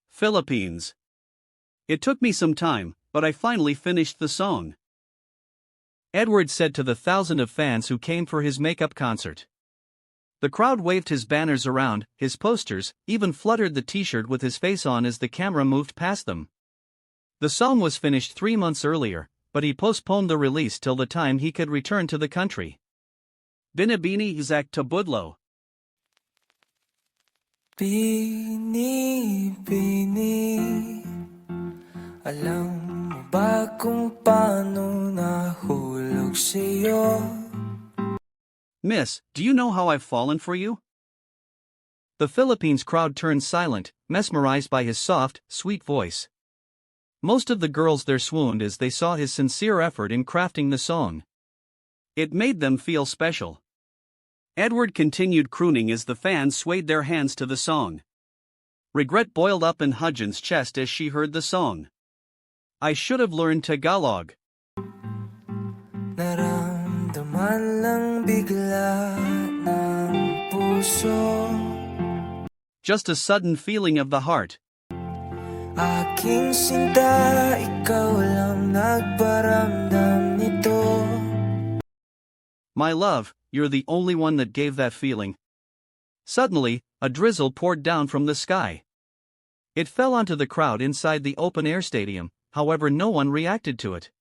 Philippines. It took me some time, but I finally finished the song, Edward said to the thousands of fans who came for his makeup concert. The crowd waved his banners around, his posters, even fluttered the t-shirt with his face on as the camera moved past them. The song was finished 3 months earlier, but he postponed the release till the time he could return to the country. Binibini Izak Tabudlo. Bini, alam mo ba kung paano nahulog sa'yo? Miss, do you know how I've fallen for you? The Philippines crowd turned silent, mesmerized by his soft, sweet voice. Most of the girls there swooned as they saw his sincere effort in crafting the song. It made them feel special. Edward continued crooning as the fans swayed their hands to the song. Regret boiled up in Hudgens' chest as she heard the song. I should have learned Tagalog. Naramdaman lang bigla ng puso. Just a sudden feeling of the heart. Aking sinta, ikaw lang nagparamdam nito. My love, you're the only one that gave that feeling. Suddenly, a drizzle poured down from the sky. It fell onto the crowd inside the open-air stadium, however no one reacted to it.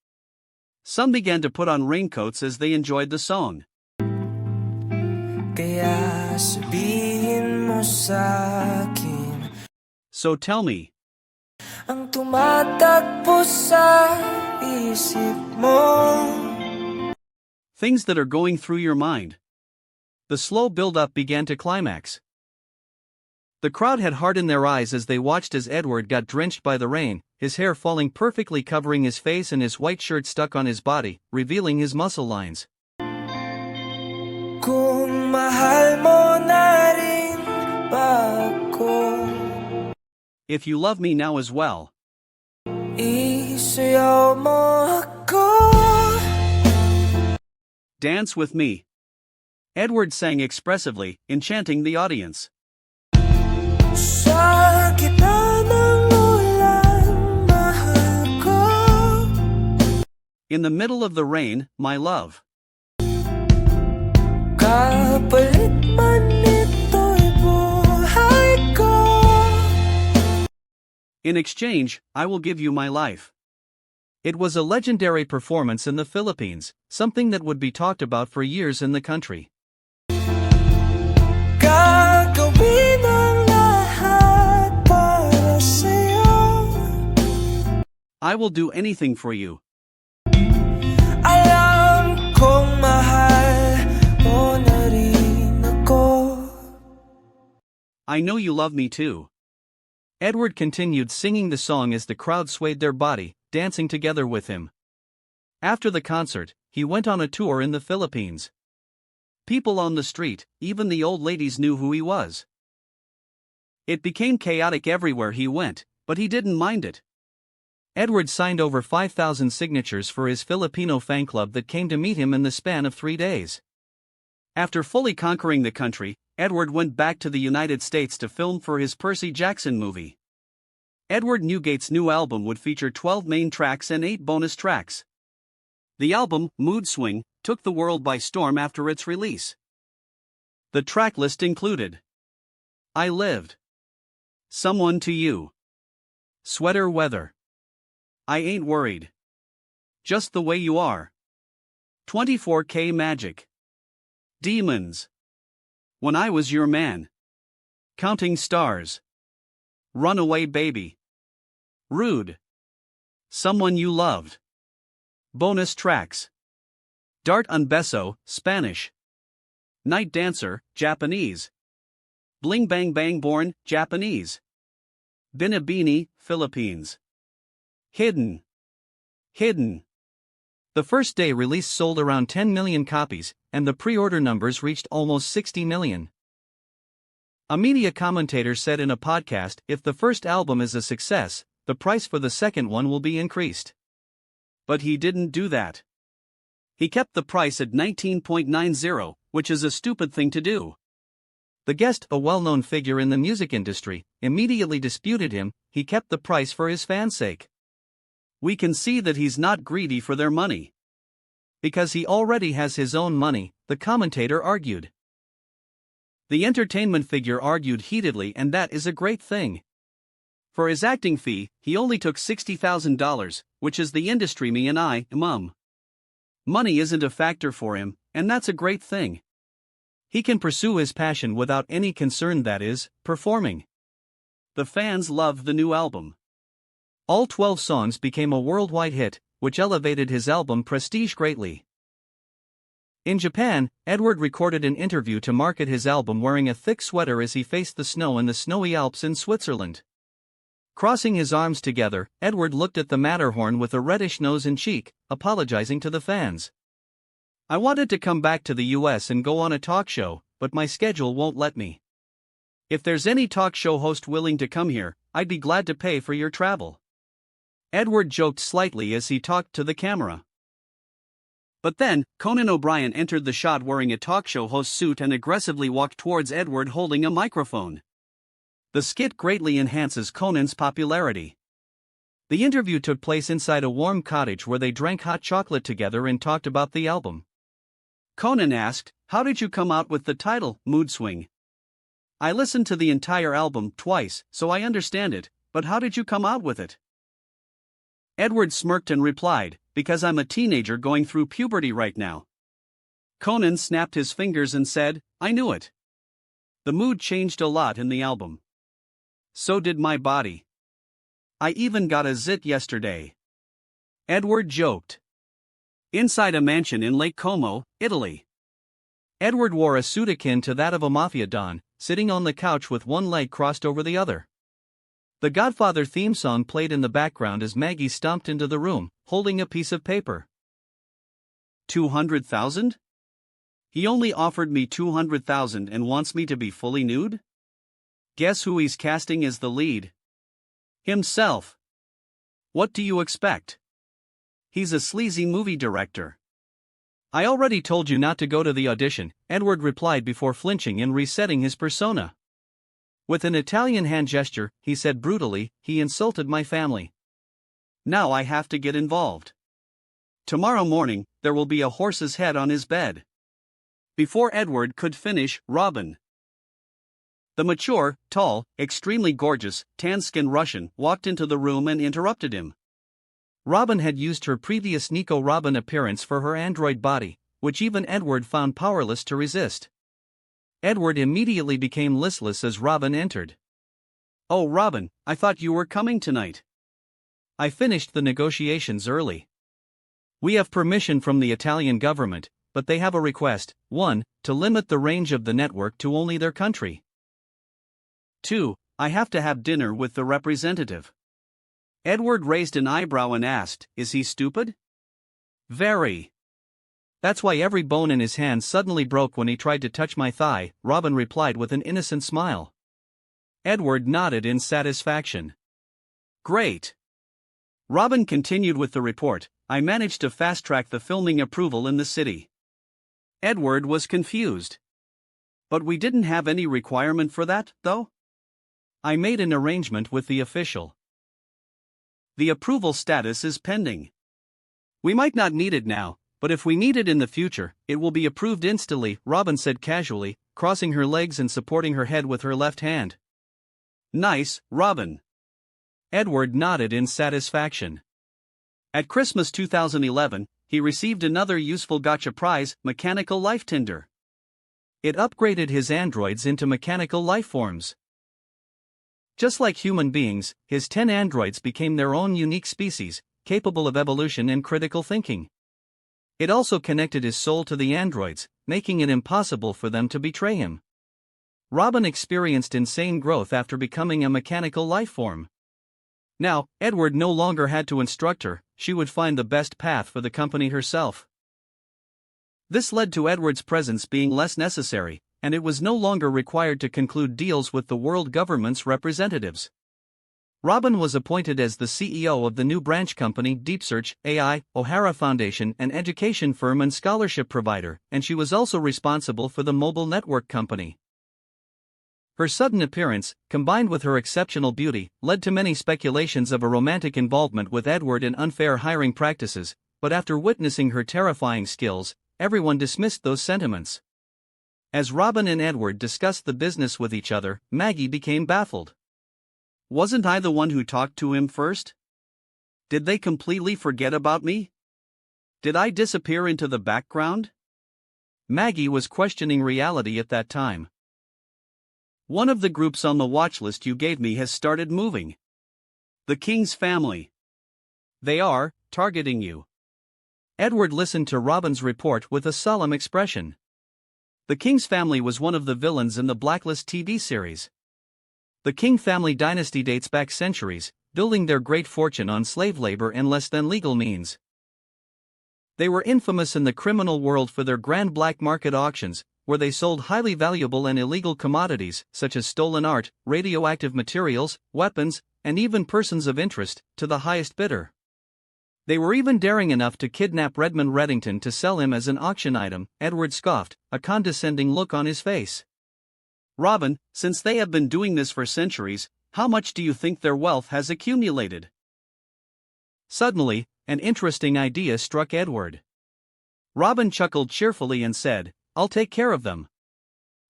Some began to put on raincoats as they enjoyed the song. Kaya sabihin mo sa'kin, so tell me, ang tumatakbo sa isip mo. Things that are going through your mind. The slow build-up began to climax. The crowd had heart in their eyes as they watched as Edward got drenched by the rain, his hair falling perfectly covering his face and his white shirt stuck on his body, revealing his muscle lines. Kung mahal mo na rin ba ako? If you love me now as well, isayaw mo ako. Dance with me. Edward sang expressively, enchanting the audience. Sa gitna ng ulan, mahal ko. In the middle of the rain, my love. Kapalit man nito'y buhay ko. In exchange, I will give you my life. It was a legendary performance in the Philippines, something that would be talked about for years in the country. Gagawin ang lahat para sa'yo. I will do anything for you. Alam kong mahal mo na rin ako. I know you love me too. Edward continued singing the song as the crowd swayed their body, dancing together with him. After the concert, he went on a tour in the Philippines. People on the street, even the old ladies, knew who he was. It became chaotic everywhere he went, but he didn't mind it. Edward signed over 5,000 signatures for his Filipino fan club that came to meet him in the span of 3 days. After fully conquering the country, Edward went back to the United States to film for his Percy Jackson movie. Edward Newgate's new album would feature 12 main tracks and 8 bonus tracks. The album, Mood Swing, took the world by storm after its release. The track list included I Lived, Someone to You, Sweater Weather, I Ain't Worried, Just the Way You Are, 24K Magic, Demons, When I Was Your Man, Counting Stars, Runaway Baby, Rude, Someone You Loved. Bonus tracks: Dart un Beso, Spanish, Night Dancer, Japanese, Bling Bang Bang Born, Japanese, Binibini, Philippines. Hidden. The first day release sold around 10 million copies, and the pre-order numbers reached almost 60 million. A media commentator said in a podcast, if the first album is a success, the price for the second one will be increased. But he didn't do that. He kept the price at $19.90, which is a stupid thing to do. The guest, a well-known figure in the music industry, immediately disputed him. He kept the price for his fans' sake. We can see that he's not greedy for their money. Because he already has his own money, the commentator argued. The entertainment figure argued heatedly, and that is a great thing. For his acting fee, he only took $60,000, which is the industry me and I, Money isn't a factor for him, and that's a great thing. He can pursue his passion without any concern, that is, performing. The fans loved the new album. All 12 songs became a worldwide hit, which elevated his album prestige greatly. In Japan, Edward recorded an interview to market his album wearing a thick sweater as he faced the snow in the snowy Alps in Switzerland. Crossing his arms together, Edward looked at the Matterhorn with a reddish nose and cheek, apologizing to the fans. "I wanted to come back to the US and go on a talk show, but my schedule won't let me. If there's any talk show host willing to come here, I'd be glad to pay for your travel." Edward joked slightly as he talked to the camera. But then, Conan O'Brien entered the shot wearing a talk show host suit and aggressively walked towards Edward holding a microphone. The skit greatly enhances Conan's popularity. The interview took place inside a warm cottage where they drank hot chocolate together and talked about the album. Conan asked, "How did you come out with the title, Mood Swing? I listened to the entire album twice, so I understand it, but how did you come out with it?" Edward smirked and replied, "Because I'm a teenager going through puberty right now." Conan snapped his fingers and said, "I knew it. The mood changed a lot in the album. So did my body. I even got a zit yesterday." Edward joked. Inside a mansion in Lake Como, Italy. Edward wore a suit akin to that of a mafia don, sitting on the couch with one leg crossed over the other. The Godfather theme song played in the background as Maggie stomped into the room, holding a piece of paper. 200,000? He only offered me 200,000 and wants me to be fully nude? Guess who he's casting as the lead? Himself. What do you expect? He's a sleazy movie director. "I already told you not to go to the audition," Edward replied before flinching and resetting his persona. With an Italian hand gesture, he said brutally, "He insulted my family. Now I have to get involved. Tomorrow morning, there will be a horse's head on his bed." Before Edward could finish, Robin, the mature, tall, extremely gorgeous, tan-skinned Russian, walked into the room and interrupted him. Robin had used her previous Nico Robin appearance for her android body, which even Edward found powerless to resist. Edward immediately became listless as Robin entered. "Oh Robin, I thought you were coming tonight. I finished the negotiations early. We have permission from the Italian government, but they have a request: 1. To limit the range of the network to only their country. 2. I have to have dinner with the representative." Edward raised an eyebrow and asked, "Is he stupid?" "Very. That's why every bone in his hand suddenly broke when he tried to touch my thigh," Robin replied with an innocent smile. Edward nodded in satisfaction. "Great." Robin continued with the report, "I managed to fast-track the filming approval in the city." Edward was confused. "But we didn't have any requirement for that, though?" "I made an arrangement with the official. The approval status is pending. We might not need it now, but if we need it in the future, it will be approved instantly," Robin said casually, crossing her legs and supporting her head with her left hand. "Nice, Robin." Edward nodded in satisfaction. At Christmas 2011, he received another useful gacha prize, Mechanical Life Tinder. It upgraded his androids into mechanical life forms. Just like human beings, his 10 androids became their own unique species, capable of evolution and critical thinking. It also connected his soul to the androids, making it impossible for them to betray him. Robin experienced insane growth after becoming a mechanical life form. Now, Edward no longer had to instruct her, she would find the best path for the company herself. This led to Edward's presence being less necessary, and it was no longer required to conclude deals with the world government's representatives. Robin was appointed as the CEO of the new branch company DeepSearch AI, O'Hara Foundation, an education firm and scholarship provider, and she was also responsible for the mobile network company. Her sudden appearance, combined with her exceptional beauty, led to many speculations of a romantic involvement with Edward and unfair hiring practices, but after witnessing her terrifying skills, everyone dismissed those sentiments. As Robin and Edward discussed the business with each other, Maggie became baffled. "Wasn't I the one who talked to him first? Did they completely forget about me? Did I disappear into the background?" Maggie was questioning reality at that time. "One of the groups on the watch list you gave me has started moving. The King's family. They are targeting you. Edward listened to Robin's report with a solemn expression. The King's family was one of the villains in the Blacklist TV series. The King family dynasty dates back centuries, building their great fortune on slave labor and less than legal means. They were infamous in the criminal world for their grand black market auctions, where they sold highly valuable and illegal commodities, such as stolen art, radioactive materials, weapons, and even persons of interest, to the highest bidder. They were even daring enough to kidnap Redmond Reddington to sell him as an auction item. Edward scoffed, a condescending look on his face. Robin, since they have been doing this for centuries, how much do you think their wealth has accumulated? Suddenly, an interesting idea struck Edward. Robin chuckled cheerfully and said, "I'll take care of them."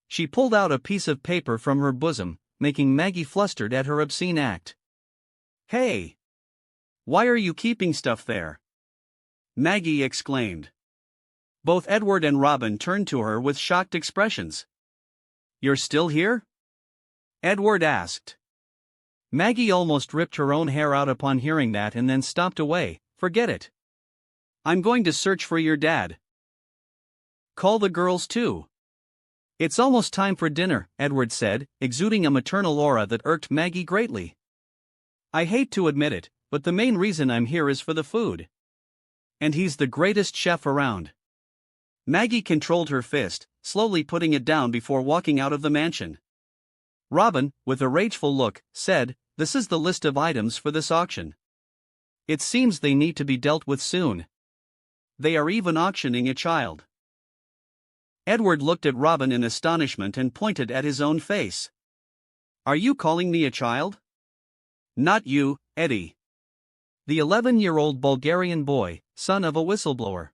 She pulled out a piece of paper from her bosom, making Maggie flustered at her obscene act. "Hey! Why are you keeping stuff there?" Maggie exclaimed. Both Edward and Robin turned to her with shocked expressions. "You're still here?" Edward asked. Maggie almost ripped her own hair out upon hearing that and then stomped away. "Forget it. I'm going to search for your dad. Call the girls too." "It's almost time for dinner," Edward said, exuding a maternal aura that irked Maggie greatly. "I hate to admit it, but the main reason I'm here is for the food. And he's the greatest chef around." Maggie controlled her fist, slowly putting it down before walking out of the mansion. Robin, with a rageful look, said, "This is the list of items for this auction. It seems they need to be dealt with soon. They are even auctioning a child." Edward looked at Robin in astonishment and pointed at his own face. "Are you calling me a child?" "Not you, Eddie. The 11-year-old Bulgarian boy, son of a whistleblower.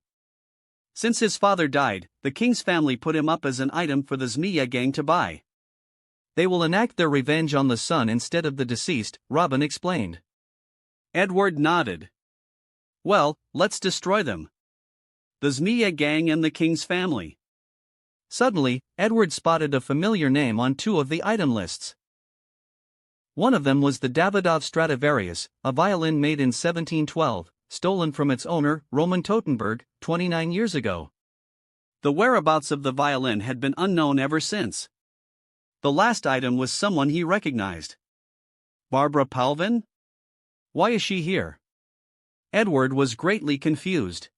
Since his father died, the King's family put him up as an item for the Zmia gang to buy. They will enact their revenge on the son instead of the deceased," Robin explained. Edward nodded. "Well, let's destroy them. The Zmia gang and the King's family." Suddenly, Edward spotted a familiar name on two of the item lists. One of them was the Davidov Stradivarius, a violin made in 1712, stolen from its owner, Roman Totenberg, 29 years ago. The whereabouts of the violin had been unknown ever since. The last item was someone he recognized. Barbara Palvin? Why is she here? Edward was greatly confused.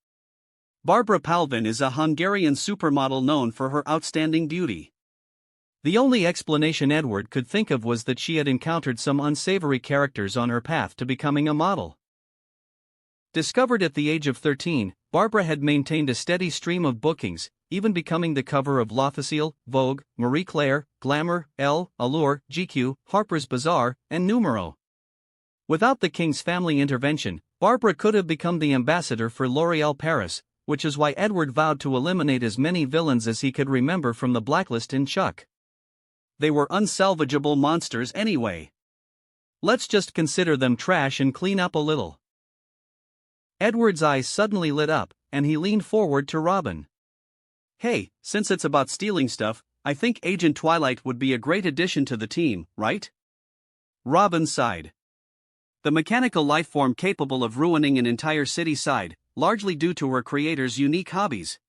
Barbara Palvin is a Hungarian supermodel known for her outstanding beauty. The only explanation Edward could think of was that she had encountered some unsavory characters on her path to becoming a model. Discovered at the age of 13, Barbara had maintained a steady stream of bookings, even becoming the cover of L'Officiel, Vogue, Marie Claire, Glamour, Elle, Allure, GQ, Harper's Bazaar, and Numero. Without the King's family intervention, Barbara could have become the ambassador for L'Oréal Paris, which is why Edward vowed to eliminate as many villains as he could remember from the Blacklist in Chuck. They were unsalvageable monsters anyway. Let's just consider them trash and clean up a little. Edward's eyes suddenly lit up, and he leaned forward to Robin. "Hey, since it's about stealing stuff, I think Agent Twilight would be a great addition to the team, right?" Robin sighed. The mechanical lifeform capable of ruining an entire city-side, largely due to her creator's unique hobbies.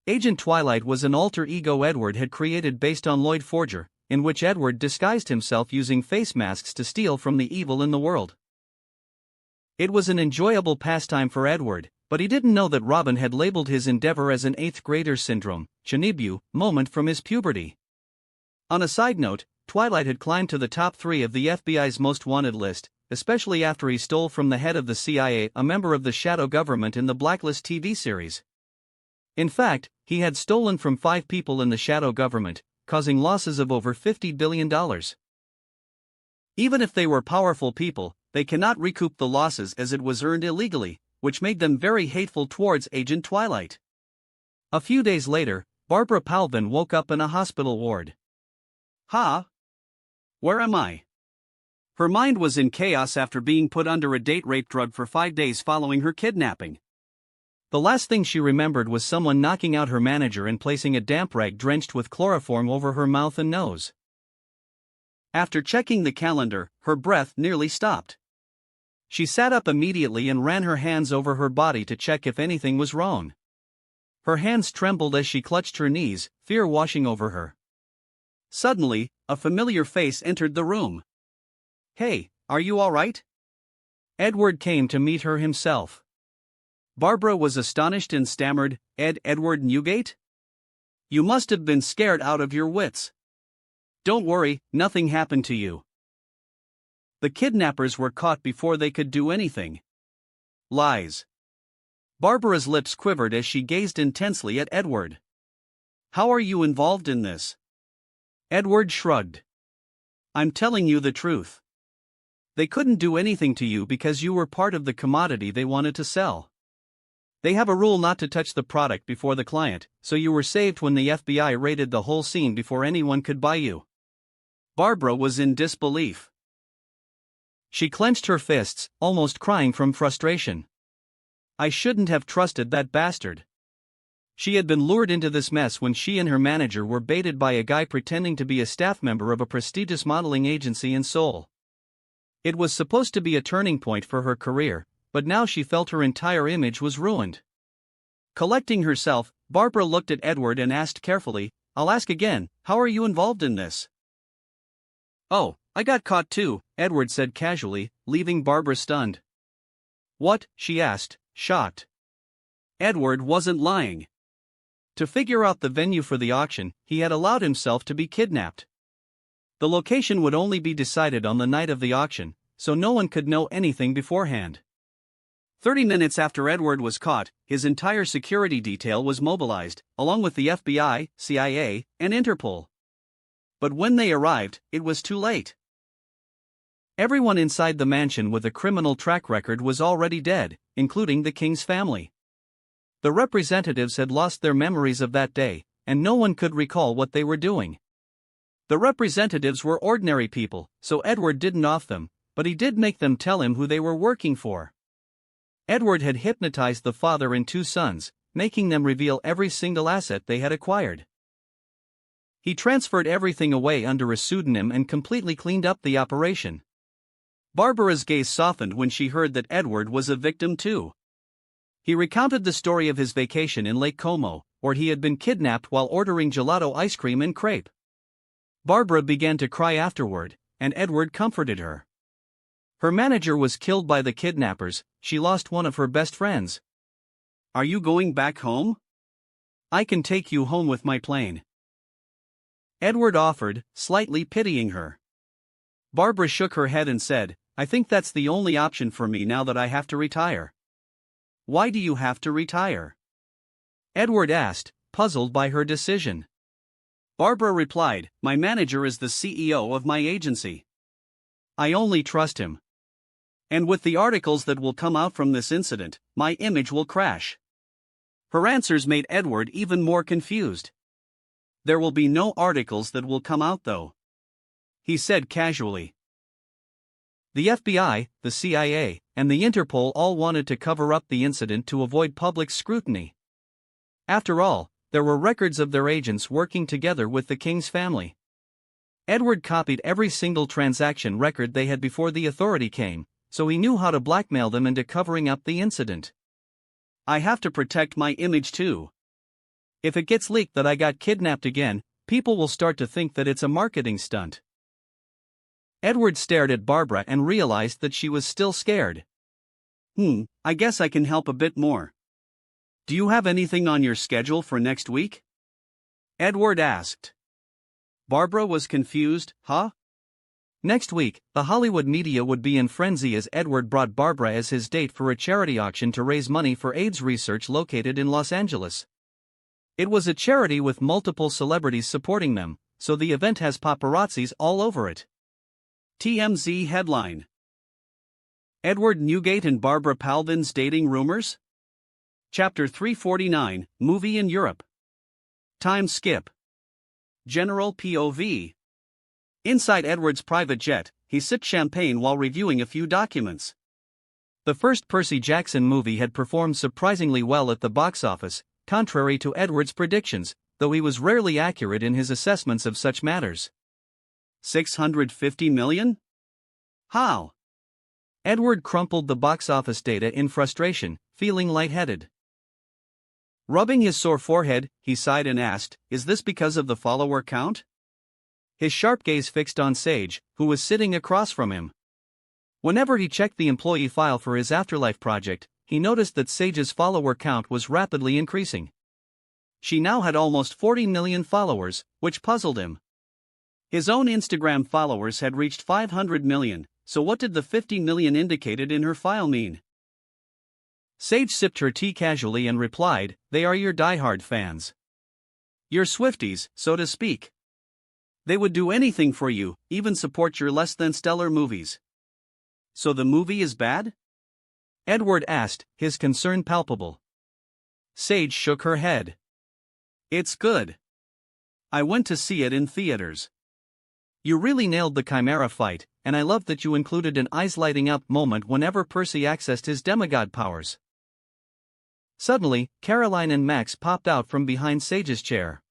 Agent Twilight was an alter ego Edward had created based on Lloyd Forger, in which Edward disguised himself using face masks to steal from the evil in the world. It was an enjoyable pastime for Edward, but he didn't know that Robin had labeled his endeavor as an 8th grader syndrome, Chinibu, moment from his puberty. On a side note, Twilight had climbed to the top 3 of the FBI's most wanted list, especially after he stole from the head of the CIA, a member of the shadow government in the Blacklist TV series. In fact, he had stolen from 5 people in the shadow government, causing losses of over $50 billion. Even if they were powerful people, they cannot recoup the losses as it was earned illegally, which made them very hateful towards Agent Twilight. A few days later, Barbara Palvin woke up in a hospital ward. "Ha! Where am I?" Her mind was in chaos after being put under a date rape drug for 5 days following her kidnapping. The last thing she remembered was someone knocking out her manager and placing a damp rag drenched with chloroform over her mouth and nose. After checking the calendar, her breath nearly stopped. She sat up immediately and ran her hands over her body to check if anything was wrong. Her hands trembled as she clutched her knees, fear washing over her. Suddenly, a familiar face entered the room. "Hey, are you all right?" Edward came to meet her himself. Barbara was astonished and stammered, Edward Newgate? You must have been scared out of your wits." "Don't worry, nothing happened to you. The kidnappers were caught before they could do anything." "Lies." Barbara's lips quivered as she gazed intensely at Edward. "How are you involved in this?" Edward shrugged. "I'm telling you the truth. They couldn't do anything to you because you were part of the commodity they wanted to sell. They have a rule not to touch the product before the client, so you were saved when the FBI raided the whole scene before anyone could buy you." Barbara was in disbelief. She clenched her fists, almost crying from frustration. "I shouldn't have trusted that bastard." She had been lured into this mess when she and her manager were baited by a guy pretending to be a staff member of a prestigious modeling agency in Seoul. It was supposed to be a turning point for her career, but now she felt her entire image was ruined. Collecting herself, Barbara looked at Edward and asked carefully, "I'll ask again, how are you involved in this?" "Oh, I got caught too," Edward said casually, leaving Barbara stunned. "What?" she asked, shocked. Edward wasn't lying. To figure out the venue for the auction, he had allowed himself to be kidnapped. The location would only be decided on the night of the auction, so no one could know anything beforehand. 30 minutes after Edward was caught, his entire security detail was mobilized, along with the FBI, CIA, and Interpol. But when they arrived, it was too late. Everyone inside the mansion with a criminal track record was already dead, including the king's family. The representatives had lost their memories of that day, and no one could recall what they were doing. The representatives were ordinary people, so Edward didn't off them, but he did make them tell him who they were working for. Edward had hypnotized the father and two sons, making them reveal every single asset they had acquired. He transferred everything away under a pseudonym and completely cleaned up the operation. Barbara's gaze softened when she heard that Edward was a victim too. He recounted the story of his vacation in Lake Como, where he had been kidnapped while ordering gelato ice cream and crepe. Barbara began to cry afterward, and Edward comforted her. Her manager was killed by the kidnappers, she lost one of her best friends. "Are you going back home? I can take you home with my plane," Edward offered, slightly pitying her. Barbara shook her head and said, "I think that's the only option for me now that I have to retire." "Why do you have to retire?" Edward asked, puzzled by her decision. Barbara replied, "My manager is the CEO of my agency. I only trust him. And with the articles that will come out from this incident, my image will crash." Her answers made Edward even more confused. "There will be no articles that will come out though," he said casually. The FBI, the CIA, and the Interpol all wanted to cover up the incident to avoid public scrutiny. After all, there were records of their agents working together with the king's family. Edward copied every single transaction record they had before the authority came, so he knew how to blackmail them into covering up the incident. "I have to protect my image too. If it gets leaked that I got kidnapped again, people will start to think that it's a marketing stunt." Edward stared at Barbara and realized that she was still scared. I guess I can help a bit more. Do you have anything on your schedule for next week?" Edward asked. Barbara was confused, "Huh?" Next week, the Hollywood media would be in frenzy as Edward brought Barbara as his date for a charity auction to raise money for AIDS research located in Los Angeles. It was a charity with multiple celebrities supporting them, so the event has paparazzis all over it. TMZ headline: Edward Newgate and Barbara Palvin's dating rumors? Chapter 349, Movie in Europe. Time skip. General POV. Inside Edward's private jet, he sipped champagne while reviewing a few documents. The first Percy Jackson movie had performed surprisingly well at the box office, contrary to Edward's predictions, though he was rarely accurate in his assessments of such matters. 650 million? How? Edward crumpled the box office data in frustration, feeling lightheaded. Rubbing his sore forehead, he sighed and asked, "Is this because of the follower count?" His sharp gaze fixed on Sage, who was sitting across from him. Whenever he checked the employee file for his Afterlife project, he noticed that Sage's follower count was rapidly increasing. She now had almost 40 million followers, which puzzled him. His own Instagram followers had reached 500 million, so what did the 50 million indicated in her file mean? Sage sipped her tea casually and replied, "They are your diehard fans. Your Swifties, so to speak. They would do anything for you, even support your less than stellar movies." "So the movie is bad?" Edward asked, his concern palpable. Sage shook her head. "It's good. I went to see it in theaters. You really nailed the Chimera fight, and I loved that you included an eyes-lighting-up moment whenever Percy accessed his demigod powers." Suddenly, Caroline and Max popped out from behind Sage's chair.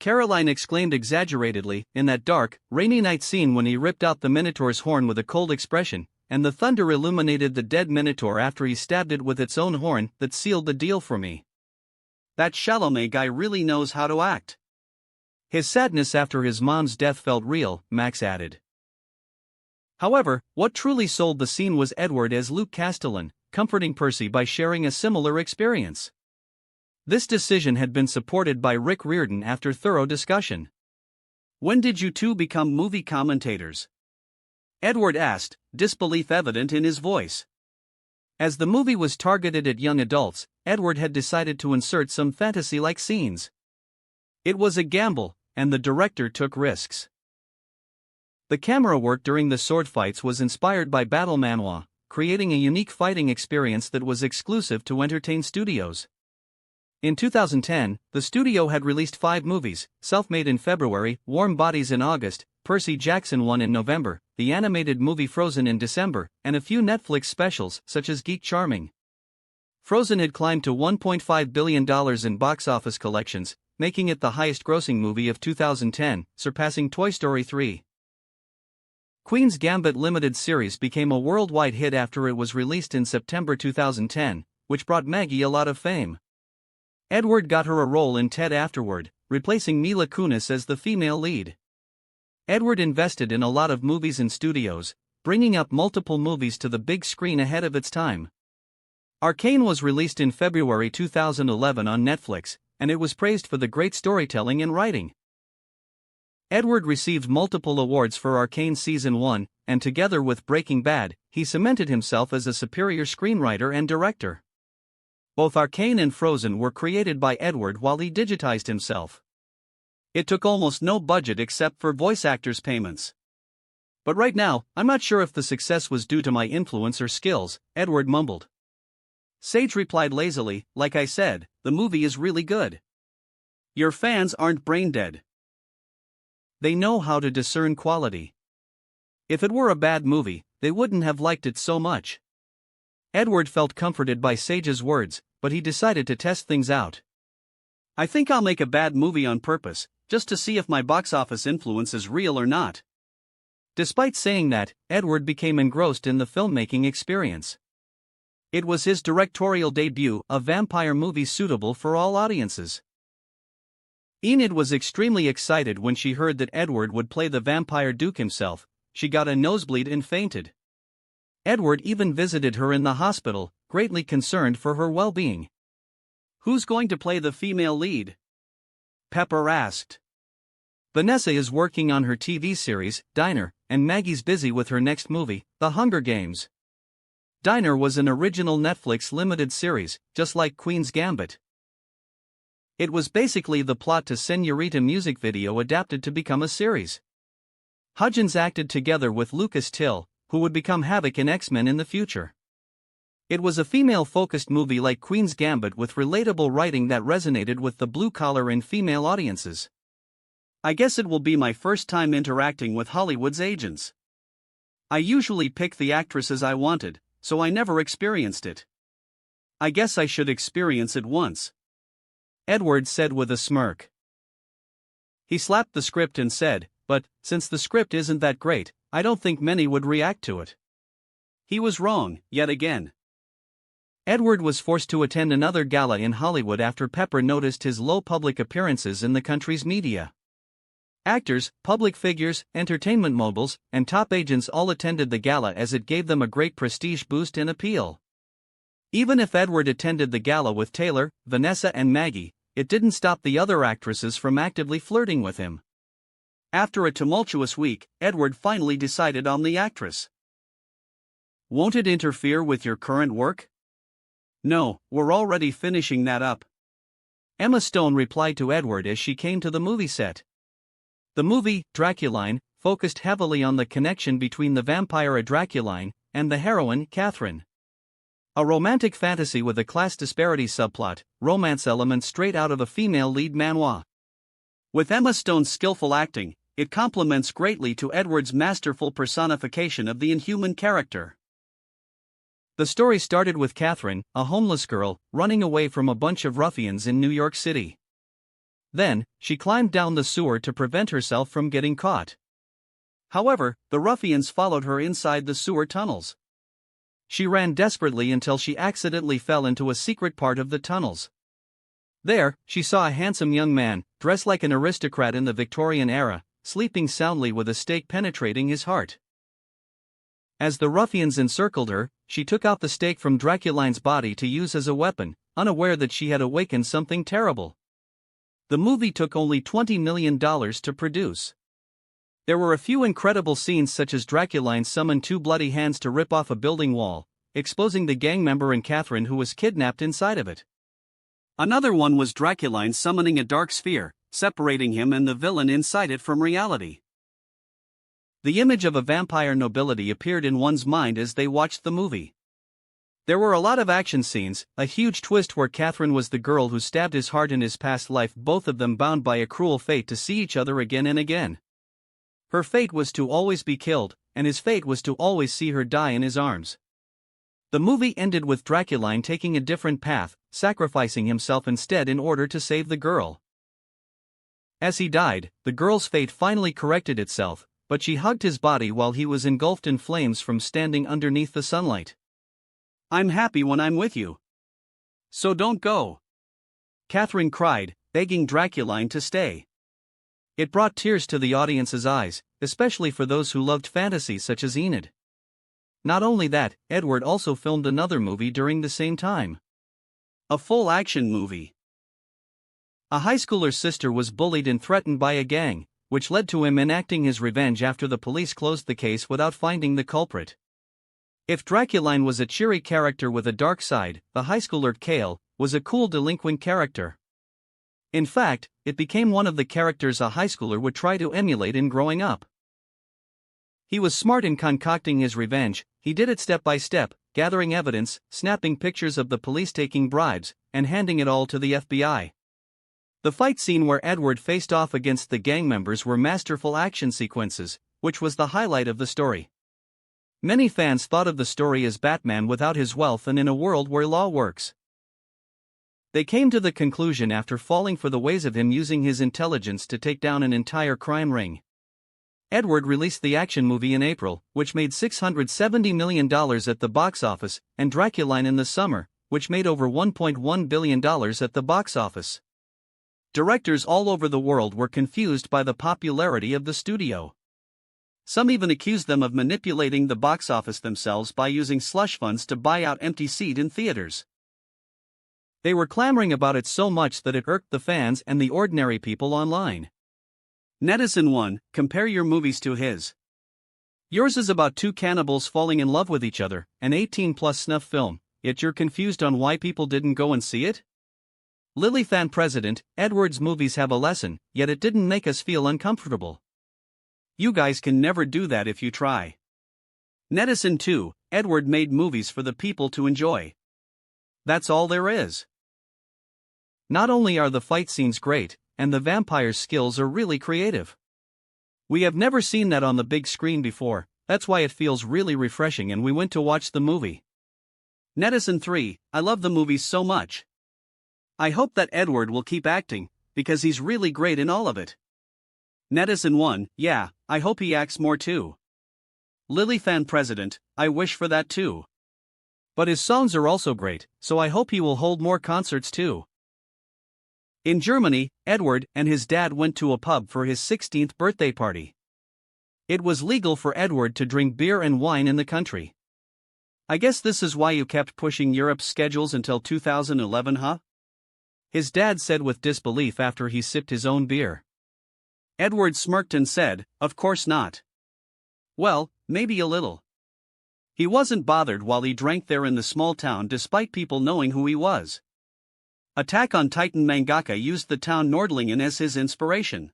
Caroline exclaimed exaggeratedly, in that dark, rainy night scene when he ripped out the Minotaur's horn with a cold expression, and the thunder illuminated the dead Minotaur after he stabbed it with its own horn, "that sealed the deal for me. That Chalamet guy really knows how to act." His sadness after his mom's death felt real, Max added. However, what truly sold the scene was Edward as Luke Castellan, comforting Percy by sharing a similar experience. This decision had been supported by Rick Riordan after thorough discussion. "When did you two become movie commentators?" Edward asked, disbelief evident in his voice. As the movie was targeted at young adults, Edward had decided to insert some fantasy-like scenes. It was a gamble, and the director took risks. The camera work during the sword fights was inspired by battle manhwa, creating a unique fighting experience that was exclusive to Entertain Studios. In 2010, the studio had released 5 movies: Self-Made in February, Warm Bodies in August, Percy Jackson 1 in November, the animated movie Frozen in December, and a few Netflix specials such as Geek Charming. Frozen had climbed to $1.5 billion in box office collections, making it the highest-grossing movie of 2010, surpassing Toy Story 3. Queen's Gambit limited series became a worldwide hit after it was released in September 2010, which brought Maggie a lot of fame. Edward got her a role in Ted afterward, replacing Mila Kunis as the female lead. Edward invested in a lot of movies and studios, bringing up multiple movies to the big screen ahead of its time. Arcane was released in February 2011 on Netflix, and it was praised for the great storytelling and writing. Edward received multiple awards for Arcane Season 1, and together with Breaking Bad, he cemented himself as a superior screenwriter and director. Both Arcane and Frozen were created by Edward while he digitized himself. It took almost no budget except for voice actors' payments. "But right now, I'm not sure if the success was due to my influence or skills," Edward mumbled. Sage replied lazily, "Like I said, the movie is really good. Your fans aren't brain-dead. They know how to discern quality. If it were a bad movie, they wouldn't have liked it so much." Edward felt comforted by Sage's words, but he decided to test things out. "I think I'll make a bad movie on purpose, just to see if my box office influence is real or not." Despite saying that, Edward became engrossed in the filmmaking experience. It was his directorial debut, a vampire movie suitable for all audiences. Enid was extremely excited when she heard that Edward would play the vampire duke himself. She got a nosebleed and fainted. Edward even visited her in the hospital, greatly concerned for her well-being. "Who's going to play the female lead?" Pepper asked. "Vanessa is working on her TV series, Diner, and Maggie's busy with her next movie, The Hunger Games." Diner was an original Netflix limited series, just like Queen's Gambit. It was basically the plot to Señorita music video adapted to become a series. Hudgens acted together with Lucas Till, who would become Havoc in X-Men in the future. It was a female-focused movie like Queen's Gambit with relatable writing that resonated with the blue-collar and female audiences. "I guess it will be my first time interacting with Hollywood's agents. I usually pick the actresses I wanted, so I never experienced it. I guess I should experience it once," Edward said with a smirk. He slapped the script and said, "But, since the script isn't that great, I don't think many would react to it." He was wrong, yet again. Edward was forced to attend another gala in Hollywood after Pepper noticed his low public appearances in the country's media. Actors, public figures, entertainment moguls, and top agents all attended the gala as it gave them a great prestige boost and appeal. Even if Edward attended the gala with Taylor, Vanessa and Maggie, it didn't stop the other actresses from actively flirting with him. After a tumultuous week, Edward finally decided on the actress. "Won't it interfere with your current work?" "No, we're already finishing that up," Emma Stone replied to Edward as she came to the movie set. The movie, Draculine, focused heavily on the connection between the vampire Draculine and the heroine, Catherine. A romantic fantasy with a class disparity subplot, romance elements straight out of a female lead manhwa. With Emma Stone's skillful acting, it complements greatly to Edward's masterful personification of the inhuman character. The story started with Catherine, a homeless girl, running away from a bunch of ruffians in New York City. Then, she climbed down the sewer to prevent herself from getting caught. However, the ruffians followed her inside the sewer tunnels. She ran desperately until she accidentally fell into a secret part of the tunnels. There, she saw a handsome young man, dressed like an aristocrat in the Victorian era, sleeping soundly with a stake penetrating his heart. As the ruffians encircled her, she took out the stake from Draculine's body to use as a weapon, unaware that she had awakened something terrible. The movie took only $20 million to produce. There were a few incredible scenes such as Draculine summoned two bloody hands to rip off a building wall, exposing the gang member and Catherine who was kidnapped inside of it. Another one was Draculine summoning a dark sphere, separating him and the villain inside it from reality. The image of a vampire nobility appeared in one's mind as they watched the movie. There were a lot of action scenes, a huge twist where Catherine was the girl who stabbed his heart in his past life, both of them bound by a cruel fate to see each other again and again. Her fate was to always be killed, and his fate was to always see her die in his arms. The movie ended with Draculine taking a different path, sacrificing himself instead in order to save the girl. As he died, the girl's fate finally corrected itself, but she hugged his body while he was engulfed in flames from standing underneath the sunlight. "I'm happy when I'm with you. So don't go," Catherine cried, begging Draculine to stay. It brought tears to the audience's eyes, especially for those who loved fantasy such as Enid. Not only that, Edward also filmed another movie during the same time. A full action movie. A high schooler's sister was bullied and threatened by a gang, which led to him enacting his revenge after the police closed the case without finding the culprit. If Draculine was a cheery character with a dark side, the high schooler Kale was a cool delinquent character. In fact, it became one of the characters a high schooler would try to emulate in growing up. He was smart in concocting his revenge. He did it step by step, gathering evidence, snapping pictures of the police taking bribes, and handing it all to the FBI. The fight scene where Edward faced off against the gang members were masterful action sequences, which was the highlight of the story. Many fans thought of the story as Batman without his wealth and in a world where law works. They came to the conclusion after falling for the ways of him using his intelligence to take down an entire crime ring. Edward released the action movie in April, which made $670 million at the box office, and Draculine in the summer, which made over $1.1 billion at the box office. Directors all over the world were confused by the popularity of the studio. Some even accused them of manipulating the box office themselves by using slush funds to buy out empty seats in theaters. They were clamoring about it so much that it irked the fans and the ordinary people online. Netizen 1, compare your movies to his. Yours is about two cannibals falling in love with each other, an 18-plus snuff film, yet you're confused on why people didn't go and see it? Lilithan President, Edward's movies have a lesson, yet it didn't make us feel uncomfortable. You guys can never do that if you try. Netizen 2, Edward made movies for the people to enjoy. That's all there is. Not only are the fight scenes great, and the vampire's skills are really creative. We have never seen that on the big screen before, that's why it feels really refreshing and we went to watch the movie. Netizen 3, I love the movie so much. I hope that Edward will keep acting, because he's really great in all of it. Netizen 1, yeah, I hope he acts more too. Lily-fan president, I wish for that too. But his songs are also great, so I hope he will hold more concerts too. In Germany, Edward and his dad went to a pub for his 16th birthday party. It was legal for Edward to drink beer and wine in the country. I guess this is why you kept pushing Europe's schedules until 2011, huh? His dad said with disbelief after he sipped his own beer. Edward smirked and said, "Of course not." Well, maybe a little. He wasn't bothered while he drank there in the small town despite people knowing who he was. Attack on Titan mangaka used the town Nordlingen as his inspiration.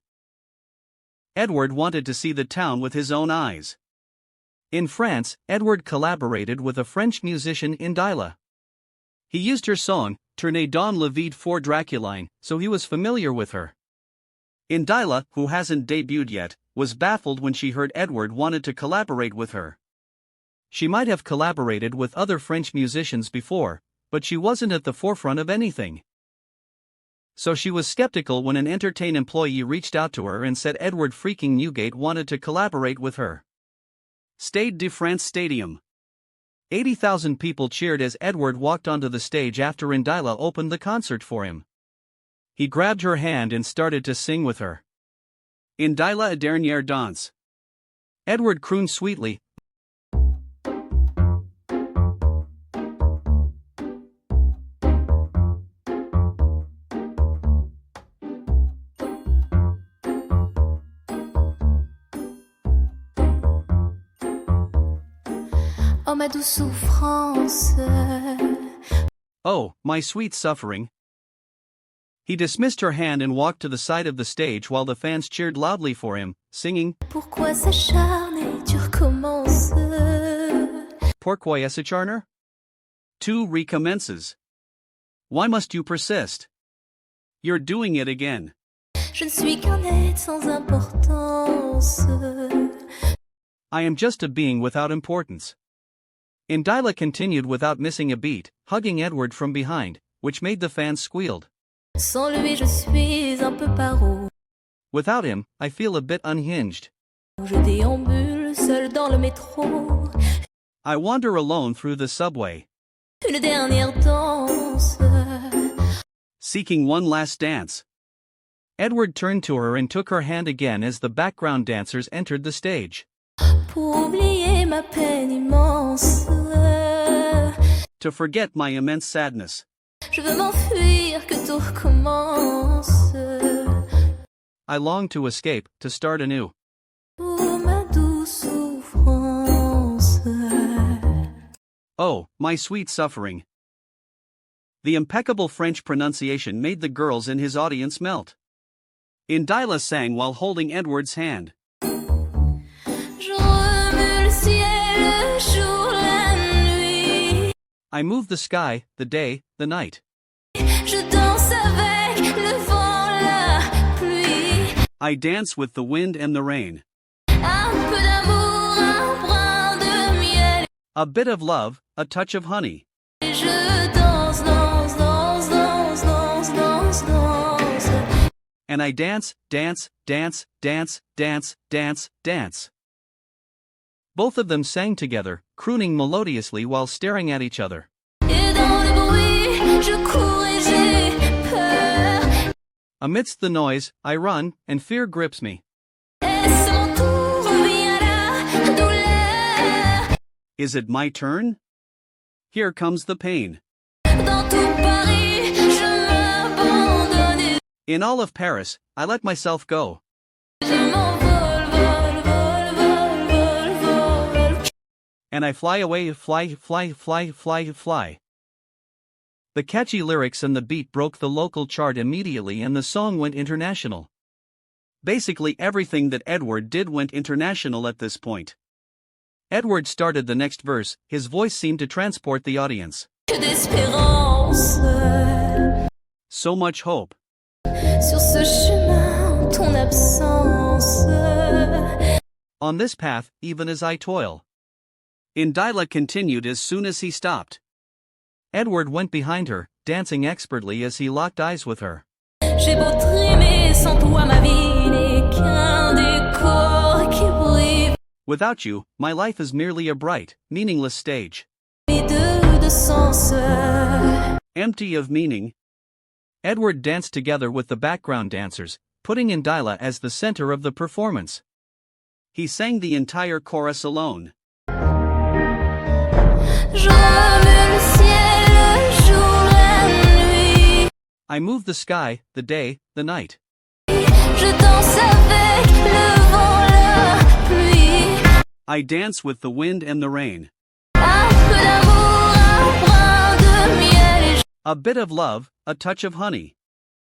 Edward wanted to see the town with his own eyes. In France, Edward collaborated with a French musician Indila. He used her song, Tournée dans la vie for Draculine, so he was familiar with her. Indila, who hasn't debuted yet, was baffled when she heard Edward wanted to collaborate with her. She might have collaborated with other French musicians before, but she wasn't at the forefront of anything. So she was skeptical when an Entertain employee reached out to her and said Edward freaking Newgate wanted to collaborate with her. Stade de France Stadium. 80,000 people cheered as Edward walked onto the stage after Indila opened the concert for him. He grabbed her hand and started to sing with her. Indila a dernière danse. Edward crooned sweetly. Oh, ma douce souffrance. Oh, my sweet suffering. He dismissed her hand and walked to the side of the stage while the fans cheered loudly for him, singing, Pourquoi s'acharner, tu recommences. Pourquoi s'acharner? Two recommences. Why must you persist? You're doing it again. Je ne suis qu'un être sans importance. I am just a being without importance. Indila continued without missing a beat, hugging Edward from behind, which made the fans squealed. Sans lui, je suis un peu paro. Without him, I feel a bit unhinged. Je déambule seul dans le métro. I wander alone through the subway, Une dernière danse. seeking one last dance. Edward turned to her and took her hand again as the background dancers entered the stage. Pour oublier ma peine immense. To forget my immense sadness. Je veux m'enfuir, que tout recommence. I long to escape, to start anew. Oh, ma douce souffrance. Oh, my sweet suffering. The impeccable French pronunciation made the girls in his audience melt. Indila sang while holding Edward's hand. Je remue le ciel, le jour, la nuit. I move the sky, the day, the night. Je danse avec le vent, la pluie. I dance with the wind and the rain. Un peu d'amour, un brin de miel. A bit of love, a touch of honey. Et je danse, danse, danse, danse, danse, danse, danse. And I dance, dance, dance, dance, dance, dance, dance. Both of them sang together, crooning melodiously while staring at each other. Et dans le bruit, je cours et j'ai peur. Amidst the noise, I run, and fear grips me. Est-ce mon tour, vient la douleur. Is it my turn? Here comes the pain. Dans tout Paris, je m'abandonne. In all of Paris, I let myself go. Je m'envole, vol, vol, vol, vol, vol, vol. And I fly away, fly, fly, fly, fly, fly. The catchy lyrics and the beat broke the local chart immediately and the song went international. Basically everything that Edward did went international at this point. Edward started the next verse, his voice seemed to transport the audience. Que d'espérance. So much hope. Sur ce chemin, ton absence. On this path, even as I toil. Indila continued as soon as he stopped. Edward went behind her, dancing expertly as he locked eyes with her. J'ai beau trimer, sans toi ma vie n'est qu'un décor qui brille. Without you, my life is merely a bright, meaningless stage. De sens. Empty of meaning. Edward danced together with the background dancers, putting Indila as the center of the performance. He sang the entire chorus alone. Je remue le ciel, le jour, la nuit. I move the sky, the day, the night. Je danse avec le vent, la pluie. I dance with the wind and the rain. Un peu d'amour, un brin de miel. Et A bit of love, a touch of honey.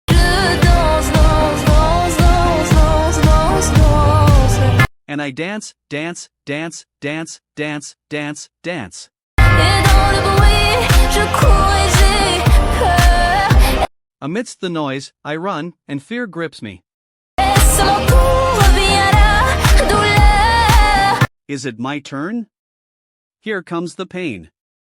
je danse, danse, danse, danse, danse, danse, danse. And I dance, dance, dance, dance, dance, dance, dance. Et dans le bruit, je cours et j'ai peur. Amidst the noise, I run, and fear grips me. Et sur mon cou revient la douleur. Is it my turn? Here comes the pain.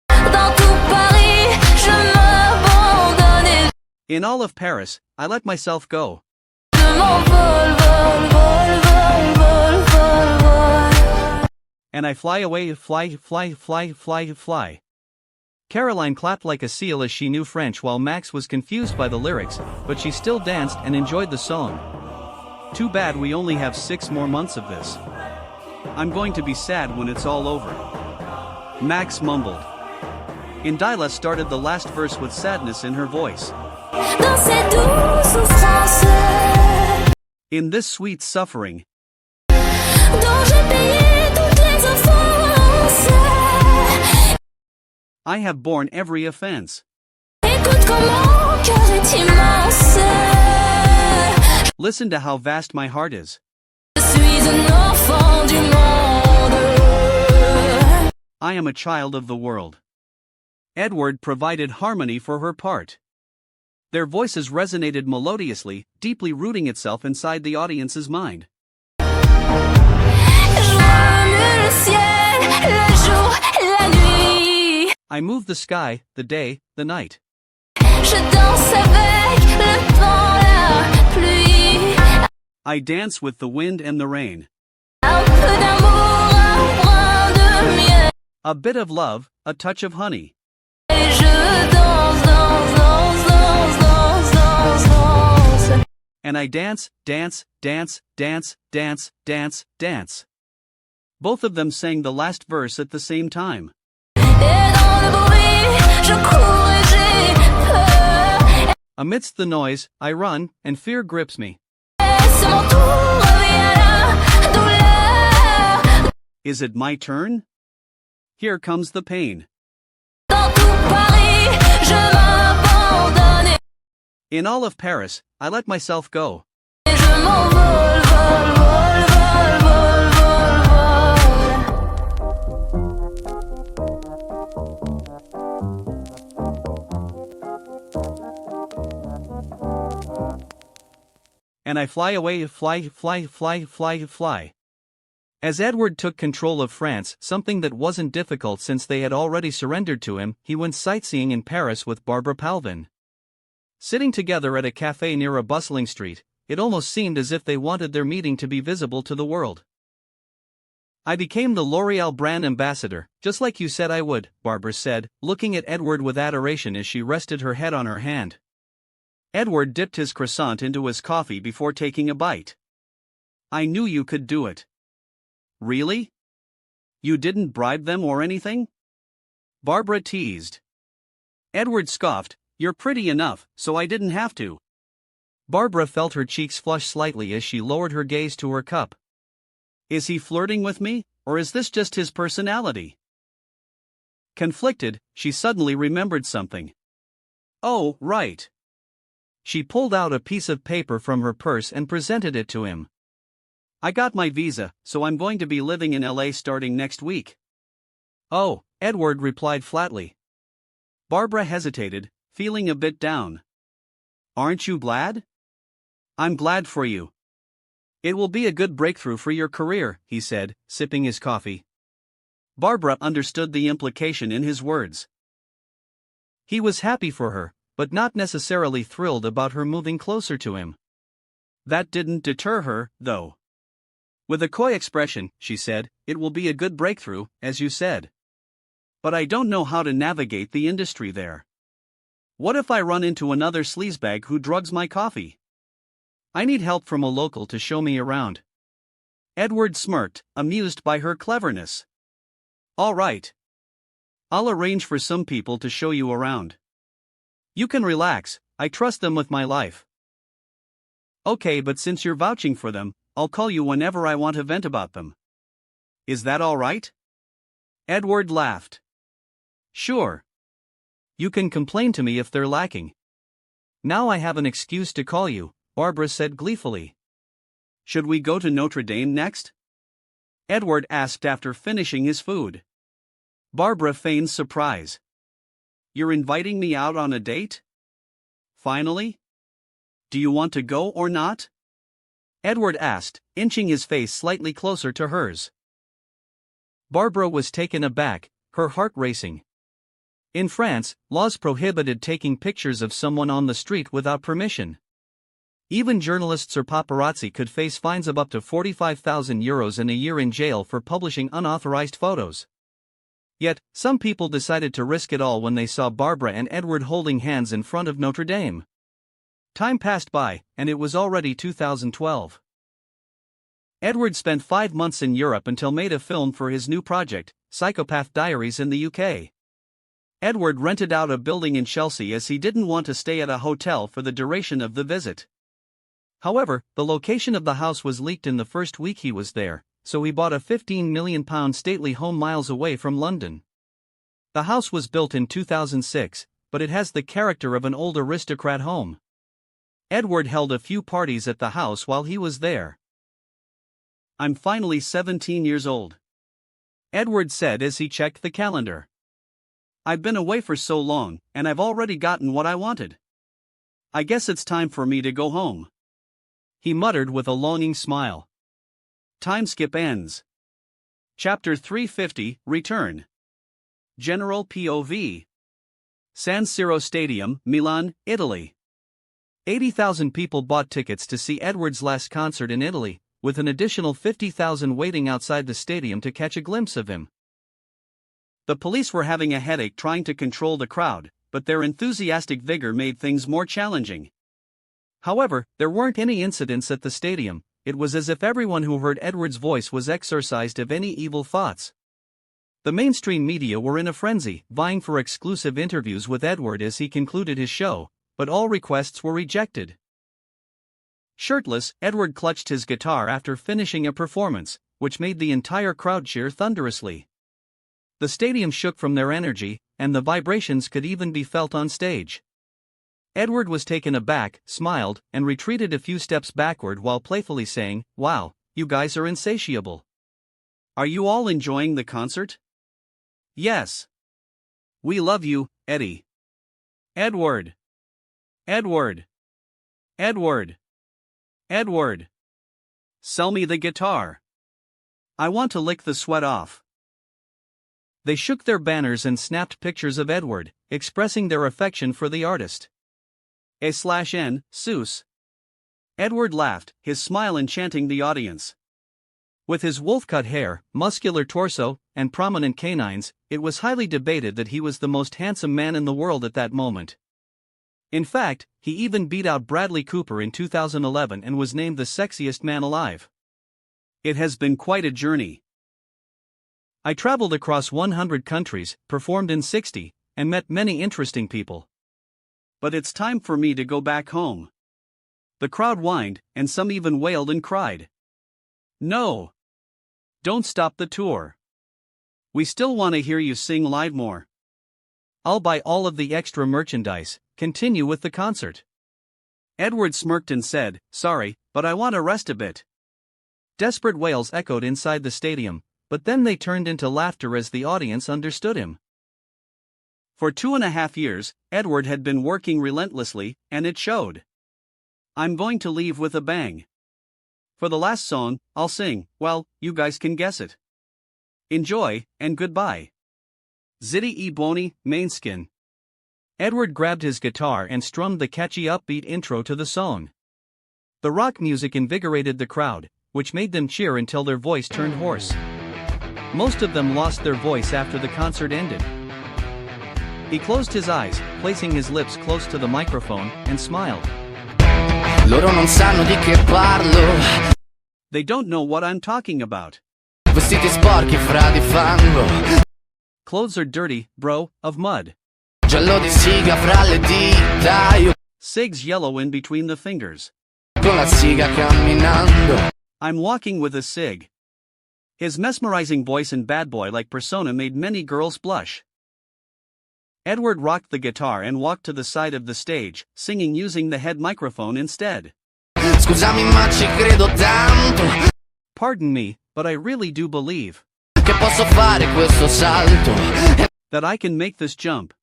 Dans tout Paris, je m'abandonne et In all of Paris, I let myself go. je m'envole, vol, vol, vol, vol, vol, vol. And I fly away, fly, fly, fly, fly, fly. Caroline clapped like a seal as she knew French while Max was confused by the lyrics, but she still danced and enjoyed the song. Too bad we only have 6 more months of this. I'm going to be sad when it's all over. Max mumbled. Indila started the last verse with sadness in her voice. Dans ces douces souffrances In this sweet suffering, dont j'ai payé toutes les offenses. I have borne every offense. Écoute comme mon cœur est immense. Listen to how vast my heart is. Je suis un enfant du monde. I am a child of the world. Edward provided harmony for her part. Their voices resonated melodiously, deeply rooting itself inside the audience's mind. Je remue le ciel, le jour, la nuit. I move the sky, the day, the night. Je danse avec le vent, la pluie. I dance with the wind and the rain. Un peu d'amour, un brin de miel. A bit of love, a touch of honey. Et je danse, danse, danse, danse, danse, danse, danse. And I dance, dance, dance, dance, dance, dance, dance. Both of them sang the last verse at the same time. Et dans le bruit, je cours et j'ai peur. Amidst the noise, I run, and fear grips me. Et sur mon tour revient la douleur. Is it my turn? Here comes the pain. Dans tout Paris, je m'abandonne. In all of Paris, I let myself go. Et je m'envole, vol, vol, vol, vol, vol, vol. And I fly away, fly, fly, fly, fly, fly. As Edward took control of France, something that wasn't difficult since they had already surrendered to him, he went sightseeing in Paris with Barbara Palvin. Sitting together at a cafe near a bustling street, it almost seemed as if they wanted their meeting to be visible to the world. I became the L'Oreal brand ambassador, just like you said I would, Barbara said, looking at Edward with adoration as she rested her head on her hand. Edward dipped his croissant into his coffee before taking a bite. I knew you could do it. Really? You didn't bribe them or anything? Barbara teased. Edward scoffed, "You're pretty enough, so I didn't have to." Barbara felt her cheeks flush slightly as she lowered her gaze to her cup. Is he flirting with me, or is this just his personality? Conflicted, she suddenly remembered something. Oh, right. She pulled out a piece of paper from her purse and presented it to him. I got my visa, so I'm going to be living in LA starting next week. Oh, Edward replied flatly. Barbara hesitated, feeling a bit down. Aren't you glad? I'm glad for you. It will be a good breakthrough for your career, he said, sipping his coffee. Barbara understood the implication in his words. He was happy for her, but not necessarily thrilled about her moving closer to him. That didn't deter her, though. With a coy expression, she said, "It will be a good breakthrough, as you said. But I don't know how to navigate the industry there. What if I run into another sleazebag who drugs my coffee? I need help from a local to show me around." Edward smirked, amused by her cleverness. "All right. I'll arrange for some people to show you around. You can relax, I trust them with my life." "Okay, but since you're vouching for them, I'll call you whenever I want to vent about them. Is that all right?" Edward laughed. "Sure. You can complain to me if they're lacking. Now I have an excuse to call you," Barbara said gleefully. "Should we go to Notre Dame next?" Edward asked after finishing his food. Barbara feigned surprise. "You're inviting me out on a date? Finally? Do you want to go or not?" Edward asked, inching his face slightly closer to hers. Barbara was taken aback, her heart racing. In France, laws prohibited taking pictures of someone on the street without permission. Even journalists or paparazzi could face fines of up to €45,000 and a year in jail for publishing unauthorized photos. Yet, some people decided to risk it all when they saw Barbara and Edward holding hands in front of Notre Dame. Time passed by, and it was already 2012. Edward spent 5 months in Europe until made a film for his new project, Psychopath Diaries, in the UK. Edward rented out a building in Chelsea as he didn't want to stay at a hotel for the duration of the visit. However, the location of the house was leaked in the first week he was there, so he bought a £15 million stately home miles away from London. The house was built in 2006, but it has the character of an old aristocrat home. Edward held a few parties at the house while he was there. "I'm finally 17 years old," Edward said as he checked the calendar. "I've been away for so long, and I've already gotten what I wanted. I guess it's time for me to go home," he muttered with a longing smile. Time skip ends. Chapter 350, Return. General POV. San Siro Stadium, Milan, Italy. 80,000 people bought tickets to see Edward's last concert in Italy, with an additional 50,000 waiting outside the stadium to catch a glimpse of him. The police were having a headache trying to control the crowd, but their enthusiastic vigor made things more challenging. However, there weren't any incidents at the stadium. It was as if everyone who heard Edward's voice was exorcised of any evil thoughts. The mainstream media were in a frenzy, vying for exclusive interviews with Edward as he concluded his show, but all requests were rejected. Shirtless, Edward clutched his guitar after finishing a performance, which made the entire crowd cheer thunderously. The stadium shook from their energy, and the vibrations could even be felt on stage. Edward was taken aback, smiled, and retreated a few steps backward while playfully saying, "Wow, you guys are insatiable. Are you all enjoying the concert?" "Yes. We love you, Eddie." "Edward. Edward. Edward. Edward. Sell me the guitar. I want to lick the sweat off." They shook their banners and snapped pictures of Edward, expressing their affection for the artist. A/N, Seuss. Edward laughed, his smile enchanting the audience. With his wolf-cut hair, muscular torso, and prominent canines, it was highly debated that he was the most handsome man in the world at that moment. In fact, he even beat out Bradley Cooper in 2011 and was named the sexiest man alive. It has been quite a journey. I traveled across 100 countries, performed in 60, and met many interesting people. But it's time for me to go back home. The crowd whined, and some even wailed and cried. "No! Don't stop the tour. We still want to hear you sing live more. I'll buy all of the extra merchandise, continue with the concert." Edward smirked and said, "Sorry, but I want to rest a bit." Desperate wails echoed inside the stadium, but then they turned into laughter as the audience understood him. For 2.5 years, Edward had been working relentlessly, and it showed. "I'm going to leave with a bang. For the last song, I'll sing, well, you guys can guess it. Enjoy, and goodbye. Zitty e buoni, Mainskin." Edward grabbed his guitar and strummed the catchy upbeat intro to the song. The rock music invigorated the crowd, which made them cheer until their voice turned hoarse. Most of them lost their voice after the concert ended. He closed his eyes, placing his lips close to the microphone, and smiled. Loro non sanno di che parlo. They don't know what I'm talking about. Vestiti sporchi fra di fango. Clothes are dirty, bro, of mud. Giallo di siga fra le dita. Io Cigs yellow in between the fingers. con la siga camminando. I'm walking with a cig. His mesmerizing voice and bad boy-like persona made many girls blush. Edward rocked the guitar and walked to the side of the stage, singing using the head microphone instead. Scusami ma ci credo tanto. Pardon me, but I really do believe Che posso fare questo salto. that I can make this jump.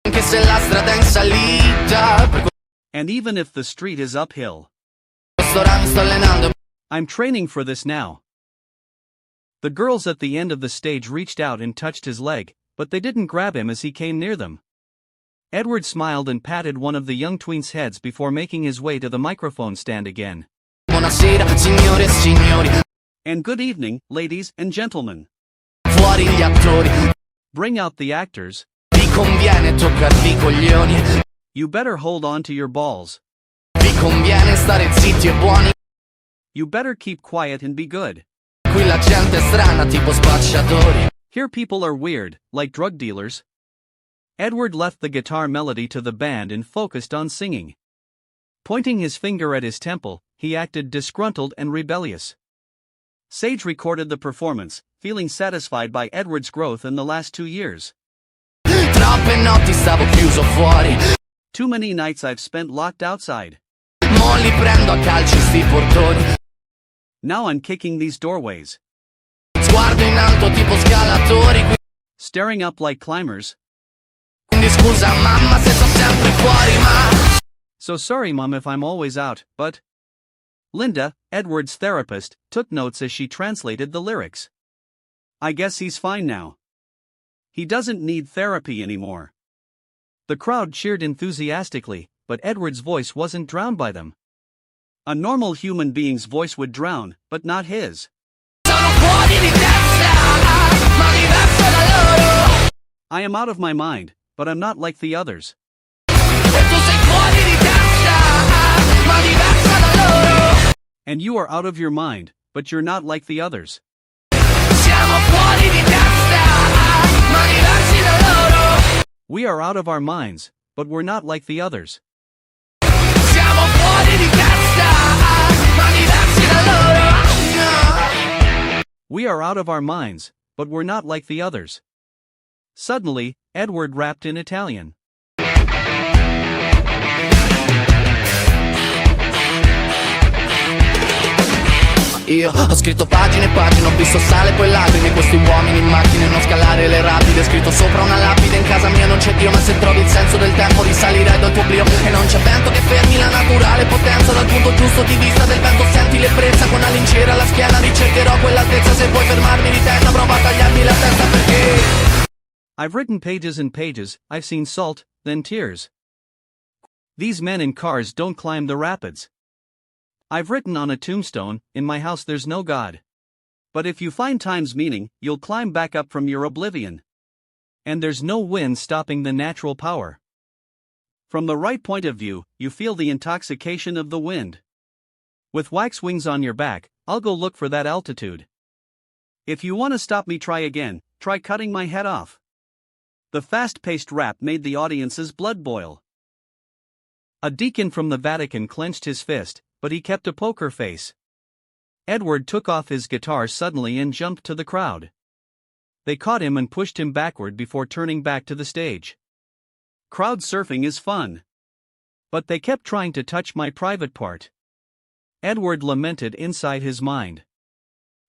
Anche se la strada è in salita. Per And even if the street is uphill. quest'ora mi sto allenando. I'm training for this now. The girls at the end of the stage reached out and touched his leg, but they didn't grab him as he came near them. Edward smiled and patted one of the young tween's heads before making his way to the microphone stand again. Buonasera, signore e signori. And good evening, ladies and gentlemen. Fuori gli attori. Bring out the actors. Vi conviene toccarvi i coglioni. You better hold on to your balls. Vi conviene stare zitti e buoni. You better keep quiet and be good. Qui la gente è strana tipo spacciatori. Here people are weird, like drug dealers. Edward left the guitar melody to the band and focused on singing. Pointing his finger at his temple, he acted disgruntled and rebellious. Sage recorded the performance, feeling satisfied by Edward's growth in the last 2 years. Troppe notti stavo chiuso fuori. Too many nights I've spent locked outside. Mo li prendo a calci sti portoni. Now I'm kicking these doorways. Sguardo in alto tipo scalatori. Staring up like climbers. Quindi scusa mamma se sto sempre fuori ma. So sorry mom if I'm always out, but... Linda, Edward's therapist, took notes as she translated the lyrics. I guess he's fine now. He doesn't need therapy anymore. The crowd cheered enthusiastically, but Edward's voice wasn't drowned by them. A normal human being's voice would drown, but not his. Sono fuori di testa, ma diverso da loro. I am out of my mind, but I'm not like the others. E tu sei fuori di testa, ma diverso da loro. And you are out of your mind, but you're not like the others. Siamo fuori di testa, ma diversi da loro. We are out of our minds, but we're not like the others. Siamo fuori di testa, ma diversi da loro. We are out of our minds, but we're not like the others. Suddenly, Edward rapped in Italian. Io ho scritto pagine e pagine, ho visto sale poi lacrime. Questi uomini in macchine, non scalare le rapide. Scritto sopra una lapide, in casa mia non c'è Dio. Ma se trovi il senso del tempo risalirai dal tuo oblio. E non c'è vento che fermi la naturale potenza. Dal punto giusto di vista del vento senti l'ebbrezza. Con la lincera alla schiena ricercherò quell'altezza. Se vuoi fermarmi di testa prova a tagliarmi la testa perché I've written pages and pages, I've seen salt, then tears. These men in cars don't climb the rapids. I've written on a tombstone, in my house there's no God. But if you find time's meaning, you'll climb back up from your oblivion. And there's no wind stopping the natural power. From the right point of view, you feel the intoxication of the wind. With wax wings on your back, I'll go look for that altitude. If you want to stop me, try again, try cutting my head off. The fast-paced rap made the audience's blood boil. A deacon from the Vatican clenched his fist, but he kept a poker face. Edward took off his guitar suddenly and jumped to the crowd. They caught him and pushed him backward before turning back to the stage. Crowd surfing is fun. But they kept trying to touch my private part. Edward lamented inside his mind.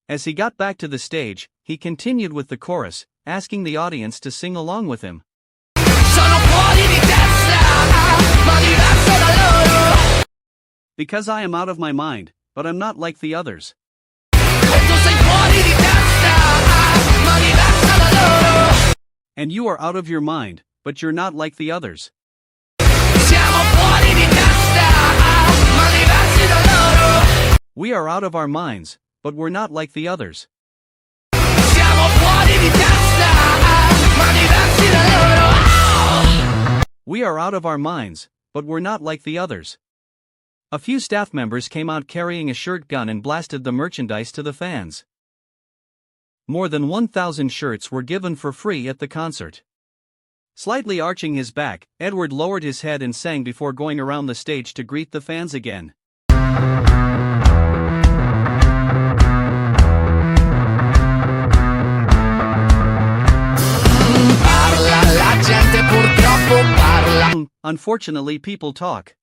As he got back to the stage, he continued with the chorus, asking the audience to sing along with him. sono fuori di testa, ma diverso da loro. Because I am out of my mind, but I'm not like the others. E tu sei fuori di testa, ma diverso da loro. And you are out of your mind, but you're not like the others. Siamo fuori di testa, ma diversi da loro. We are out of our minds, but we're not like the others. Siamo fuori di testa, ma diversi da loro. We are out of our minds, but we're not like the others. A few staff members came out carrying a shirt gun and blasted the merchandise to the fans. More than 1,000 shirts were given for free at the concert. Slightly arching his back, Edward lowered his head and sang before going around the stage to greet the fans again. Parla, la gente purtroppo parla. Unfortunately, people talk.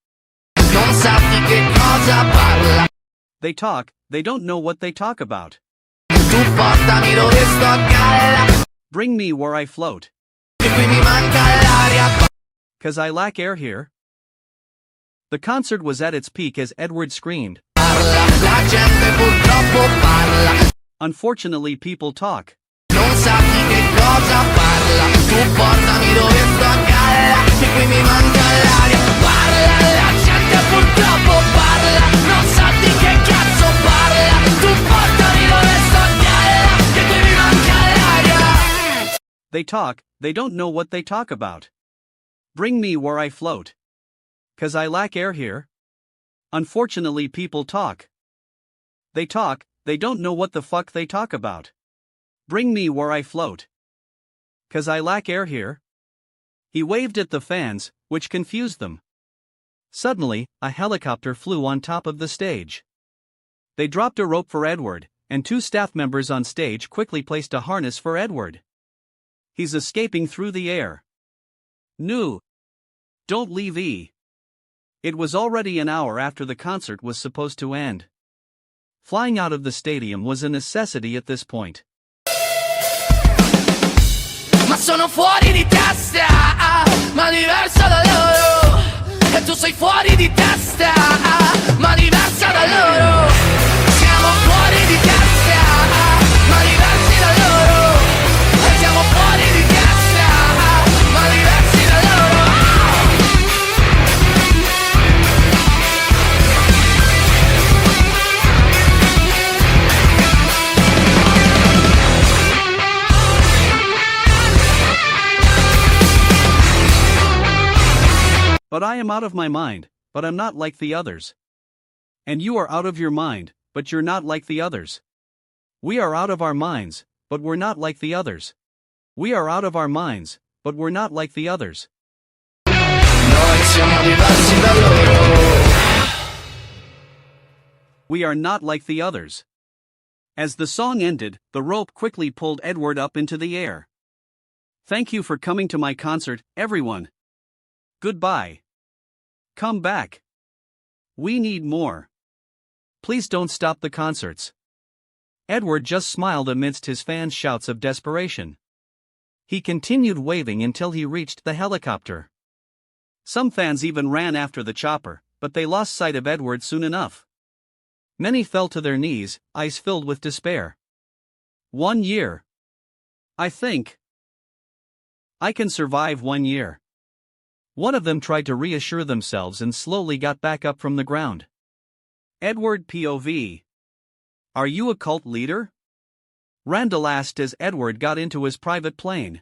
Non sa di che cosa parla. They talk, they don't know what they talk about. Tu portami dove sto a galla. Bring me where I float. Che qui mi manca l'aria. 'Cause I lack air here. The concert was at its peak as Edward screamed. Parla, la gente purtroppo parla. Unfortunately, people talk. Non sa di che cosa parla. Tu portami dove sto a galla. Che qui mi manca l'aria. Parla, la gente purtroppo parla. Non sa di che cazzo parla. Tu portami dove sto a galla. Che qui mi manca l'aria. They talk, they don't know what they talk about. Bring me where I float. 'Cause I lack air here. Unfortunately, people talk. They talk, they don't know what the fuck they talk about. Bring me where I float. 'Cause I lack air here. He waved at the fans, which confused them. Suddenly, a helicopter flew on top of the stage. They dropped a rope for Edward, and two staff members on stage quickly placed a harness for Edward. He's escaping through the air. No. Don't leave E. It was already an hour after the concert was supposed to end. Flying out of the stadium was a necessity at this point. Ma sono fuori di testa, ma diversa da loro. E tu sei fuori di testa, ma diversa da loro. Siamo fuori di testa, ma diversi da loro. E siamo fuori di testa, ma diversi da loro. But I am out of my mind, but I'm not like the others. And you are out of your mind, but you're not like the others. We are out of our minds, but we're not like the others. We are out of our minds, but we're not like the others. Noi siamo diversi da loro. We are not like the others. As the song ended, the rope quickly pulled Edward up into the air. Thank you for coming to my concert, everyone. Goodbye. Come back. We need more. Please don't stop the concerts. Edward just smiled amidst his fans' shouts of desperation. He continued waving until he reached the helicopter. Some fans even ran after the chopper, but they lost sight of Edward soon enough. Many fell to their knees, eyes filled with despair. 1 year. I think I can survive 1 year. One of them tried to reassure themselves and slowly got back up from the ground. Edward POV. Are you a cult leader? Randall asked as Edward got into his private plane.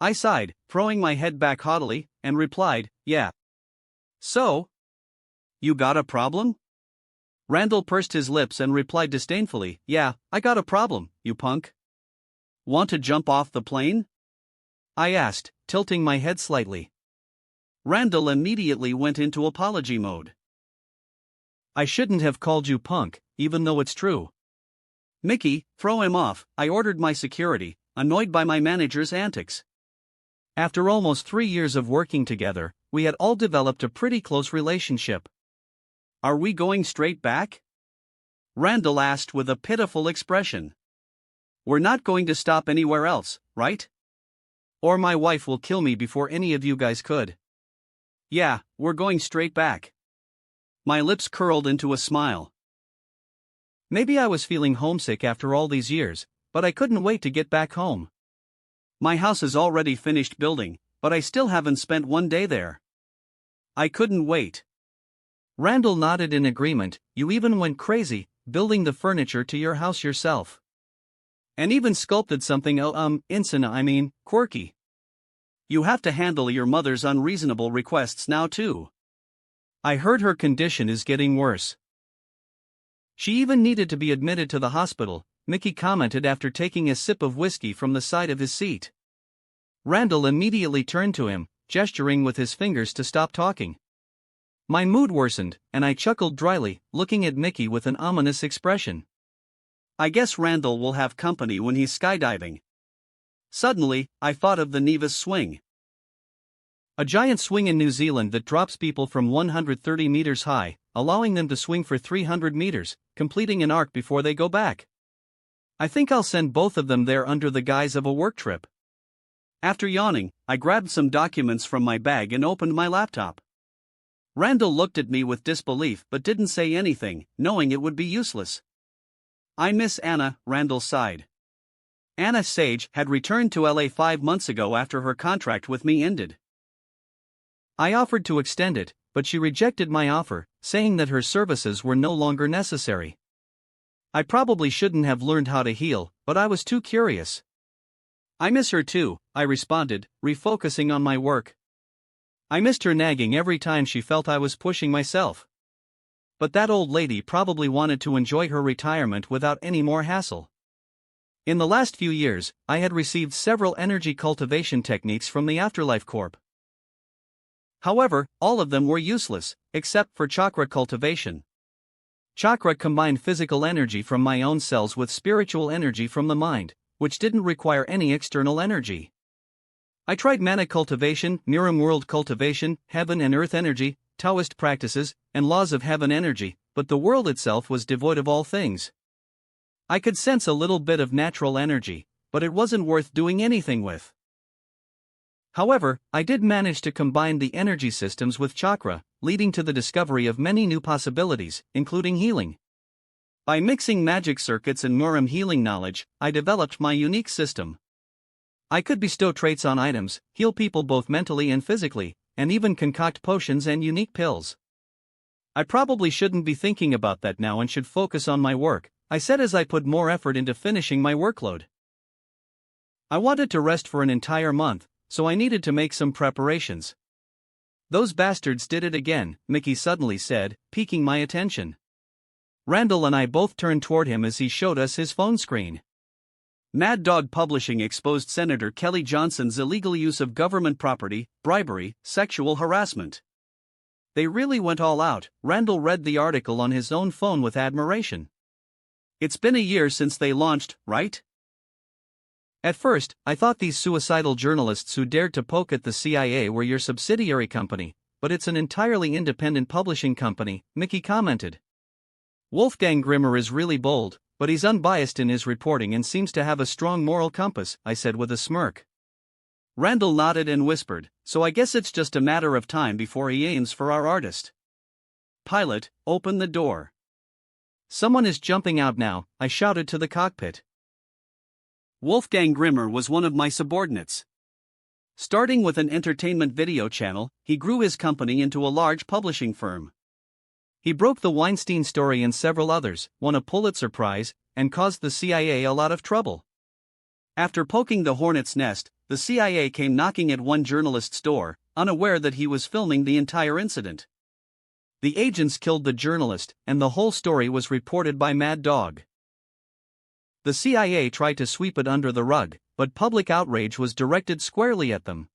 I sighed, throwing my head back haughtily, and replied, yeah. So? You got a problem? Randall pursed his lips and replied disdainfully, yeah, I got a problem, you punk. Want to jump off the plane? I asked, tilting my head slightly. Randall immediately went into apology mode. I shouldn't have called you punk, even though it's true. Mickey, throw him off, I ordered my security, annoyed by my manager's antics. After almost 3 years of working together, we had all developed a pretty close relationship. Are we going straight back? Randall asked with a pitiful expression. We're not going to stop anywhere else, right? Or my wife will kill me before any of you guys could. Yeah, we're going straight back. My lips curled into a smile. Maybe I was feeling homesick after all these years, but I couldn't wait to get back home. My house is already finished building, but I still haven't spent 1 day there. I couldn't wait. Randall nodded in agreement. You even went crazy, building the furniture to your house yourself. And even sculpted something quirky. You have to handle your mother's unreasonable requests now too. I heard her condition is getting worse. She even needed to be admitted to the hospital, Mickey commented after taking a sip of whiskey from the side of his seat. Randall immediately turned to him, gesturing with his fingers to stop talking. My mood worsened, and I chuckled dryly, looking at Mickey with an ominous expression. I guess Randall will have company when he's skydiving. Suddenly, I thought of the Nevis swing. A giant swing in New Zealand that drops people from 130 meters high, allowing them to swing for 300 meters, completing an arc before they go back. I think I'll send both of them there under the guise of a work trip. After yawning, I grabbed some documents from my bag and opened my laptop. Randall looked at me with disbelief but didn't say anything, knowing it would be useless. I miss Anna, Randall sighed. Anna Sage had returned to LA 5 months ago after her contract with me ended. I offered to extend it, but she rejected my offer, saying that her services were no longer necessary. I probably shouldn't have learned how to heal, but I was too curious. I miss her too, I responded, refocusing on my work. I missed her nagging every time she felt I was pushing myself. But that old lady probably wanted to enjoy her retirement without any more hassle. In the last few years, I had received several energy cultivation techniques from the Afterlife Corp. However, all of them were useless, except for chakra cultivation. Chakra combined physical energy from my own cells with spiritual energy from the mind, which didn't require any external energy. I tried mana cultivation, Miram world cultivation, heaven and earth energy, Taoist practices, and laws of heaven energy, but the world itself was devoid of all things. I could sense a little bit of natural energy, but it wasn't worth doing anything with. However, I did manage to combine the energy systems with chakra, leading to the discovery of many new possibilities, including healing. By mixing magic circuits and Miram healing knowledge, I developed my unique system. I could bestow traits on items, heal people both mentally and physically, and even concoct potions and unique pills. I probably shouldn't be thinking about that now and should focus on my work, I said as I put more effort into finishing my workload. I wanted to rest for an entire month, so I needed to make some preparations. Those bastards did it again, Mickey suddenly said, piquing my attention. Randall and I both turned toward him as he showed us his phone screen. Mad Dog Publishing exposed Senator Kelly Johnson's illegal use of government property, bribery, sexual harassment. They really went all out. Randall read the article on his own phone with admiration. It's been a year since they launched, right? At first, I thought these suicidal journalists who dared to poke at the CIA were your subsidiary company, but it's an entirely independent publishing company, Mickey commented. Wolfgang Grimmer is really bold, but he's unbiased in his reporting and seems to have a strong moral compass, I said with a smirk. Randall nodded and whispered, so I guess it's just a matter of time before he aims for our artist. Pilot, open the door. Someone is jumping out now, I shouted to the cockpit. Wolfgang Grimmer was one of my subordinates. Starting with an entertainment video channel, he grew his company into a large publishing firm. He broke the Weinstein story and several others, won a Pulitzer Prize, and caused the CIA a lot of trouble. After poking the hornet's nest, the CIA came knocking at one journalist's door, unaware that he was filming the entire incident. The agents killed the journalist, and the whole story was reported by Mad Dog. The CIA tried to sweep it under the rug, but public outrage was directed squarely at them.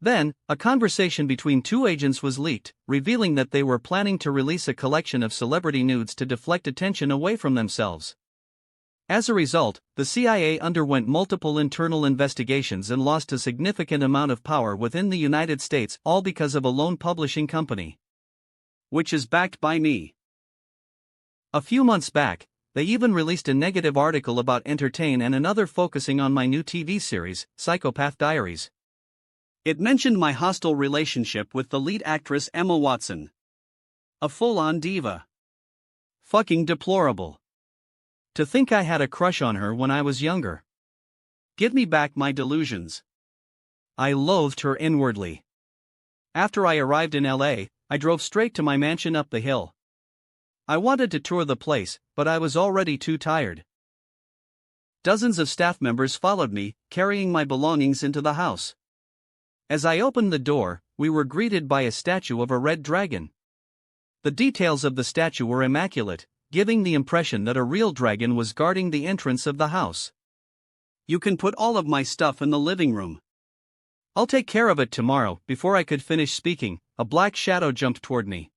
Then, a conversation between two agents was leaked, revealing that they were planning to release a collection of celebrity nudes to deflect attention away from themselves. As a result, the CIA underwent multiple internal investigations and lost a significant amount of power within the United States, all because of a lone publishing company, which is backed by me. A few months back, they even released a negative article about Entertain and another focusing on my new TV series, Psychopath Diaries. It mentioned my hostile relationship with the lead actress Emma Watson. A full-on diva. Fucking deplorable. To think I had a crush on her when I was younger. Give me back my delusions. I loathed her inwardly. After I arrived in LA, I drove straight to my mansion up the hill. I wanted to tour the place, but I was already too tired. Dozens of staff members followed me, carrying my belongings into the house. As I opened the door, we were greeted by a statue of a red dragon. The details of the statue were immaculate, giving the impression that a real dragon was guarding the entrance of the house. You can put all of my stuff in the living room. I'll take care of it tomorrow. Before I could finish speaking, a black shadow jumped toward me.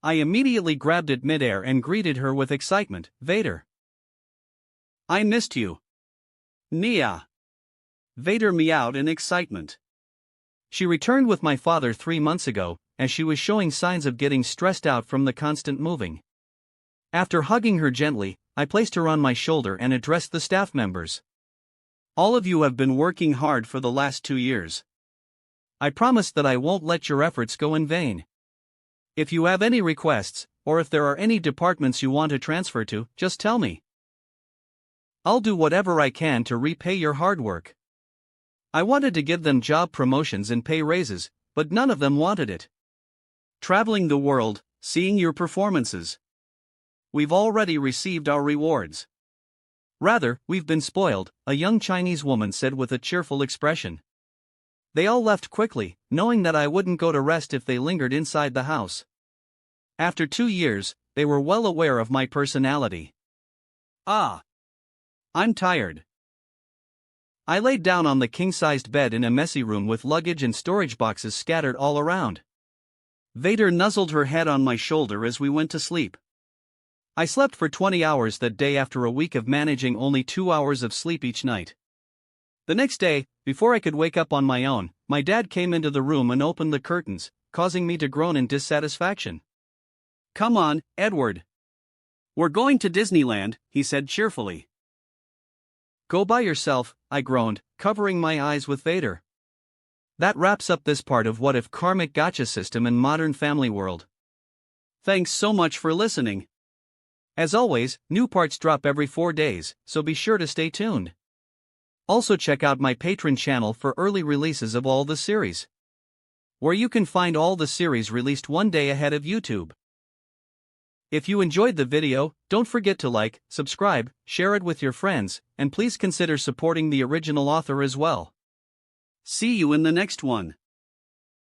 I immediately grabbed it midair and greeted her with excitement. Vader. I missed you. Nia. Vader meowed in excitement. She returned with my father 3 months ago, as she was showing signs of getting stressed out from the constant moving. After hugging her gently, I placed her on my shoulder and addressed the staff members. All of you have been working hard for the last 2 years. I promise that I won't let your efforts go in vain. If you have any requests, or if there are any departments you want to transfer to, just tell me. I'll do whatever I can to repay your hard work. I wanted to give them job promotions and pay raises, but none of them wanted it. Traveling the world, seeing your performances. We've already received our rewards. Rather, we've been spoiled, a young Chinese woman said with a cheerful expression. They all left quickly, knowing that I wouldn't go to rest if they lingered inside the house. After 2 years, they were well aware of my personality. I'm tired. I laid down on the king-sized bed in a messy room with luggage and storage boxes scattered all around. Vader nuzzled her head on my shoulder as we went to sleep. I slept for 20 hours that day after a week of managing only 2 hours of sleep each night. The next day, before I could wake up on my own, my dad came into the room and opened the curtains, causing me to groan in dissatisfaction. Come on, Edward. We're going to Disneyland, he said cheerfully. Go by yourself, I groaned, covering my eyes with Vader. That wraps up this part of What If Karmic Gacha System in Modern Family World. Thanks so much for listening. As always, new parts drop every 4 days, so be sure to stay tuned. Also check out my Patreon channel for early releases of all the series, where you can find all the series released 1 day ahead of YouTube. If you enjoyed the video, don't forget to like, subscribe, share it with your friends, and please consider supporting the original author as well. See you in the next one.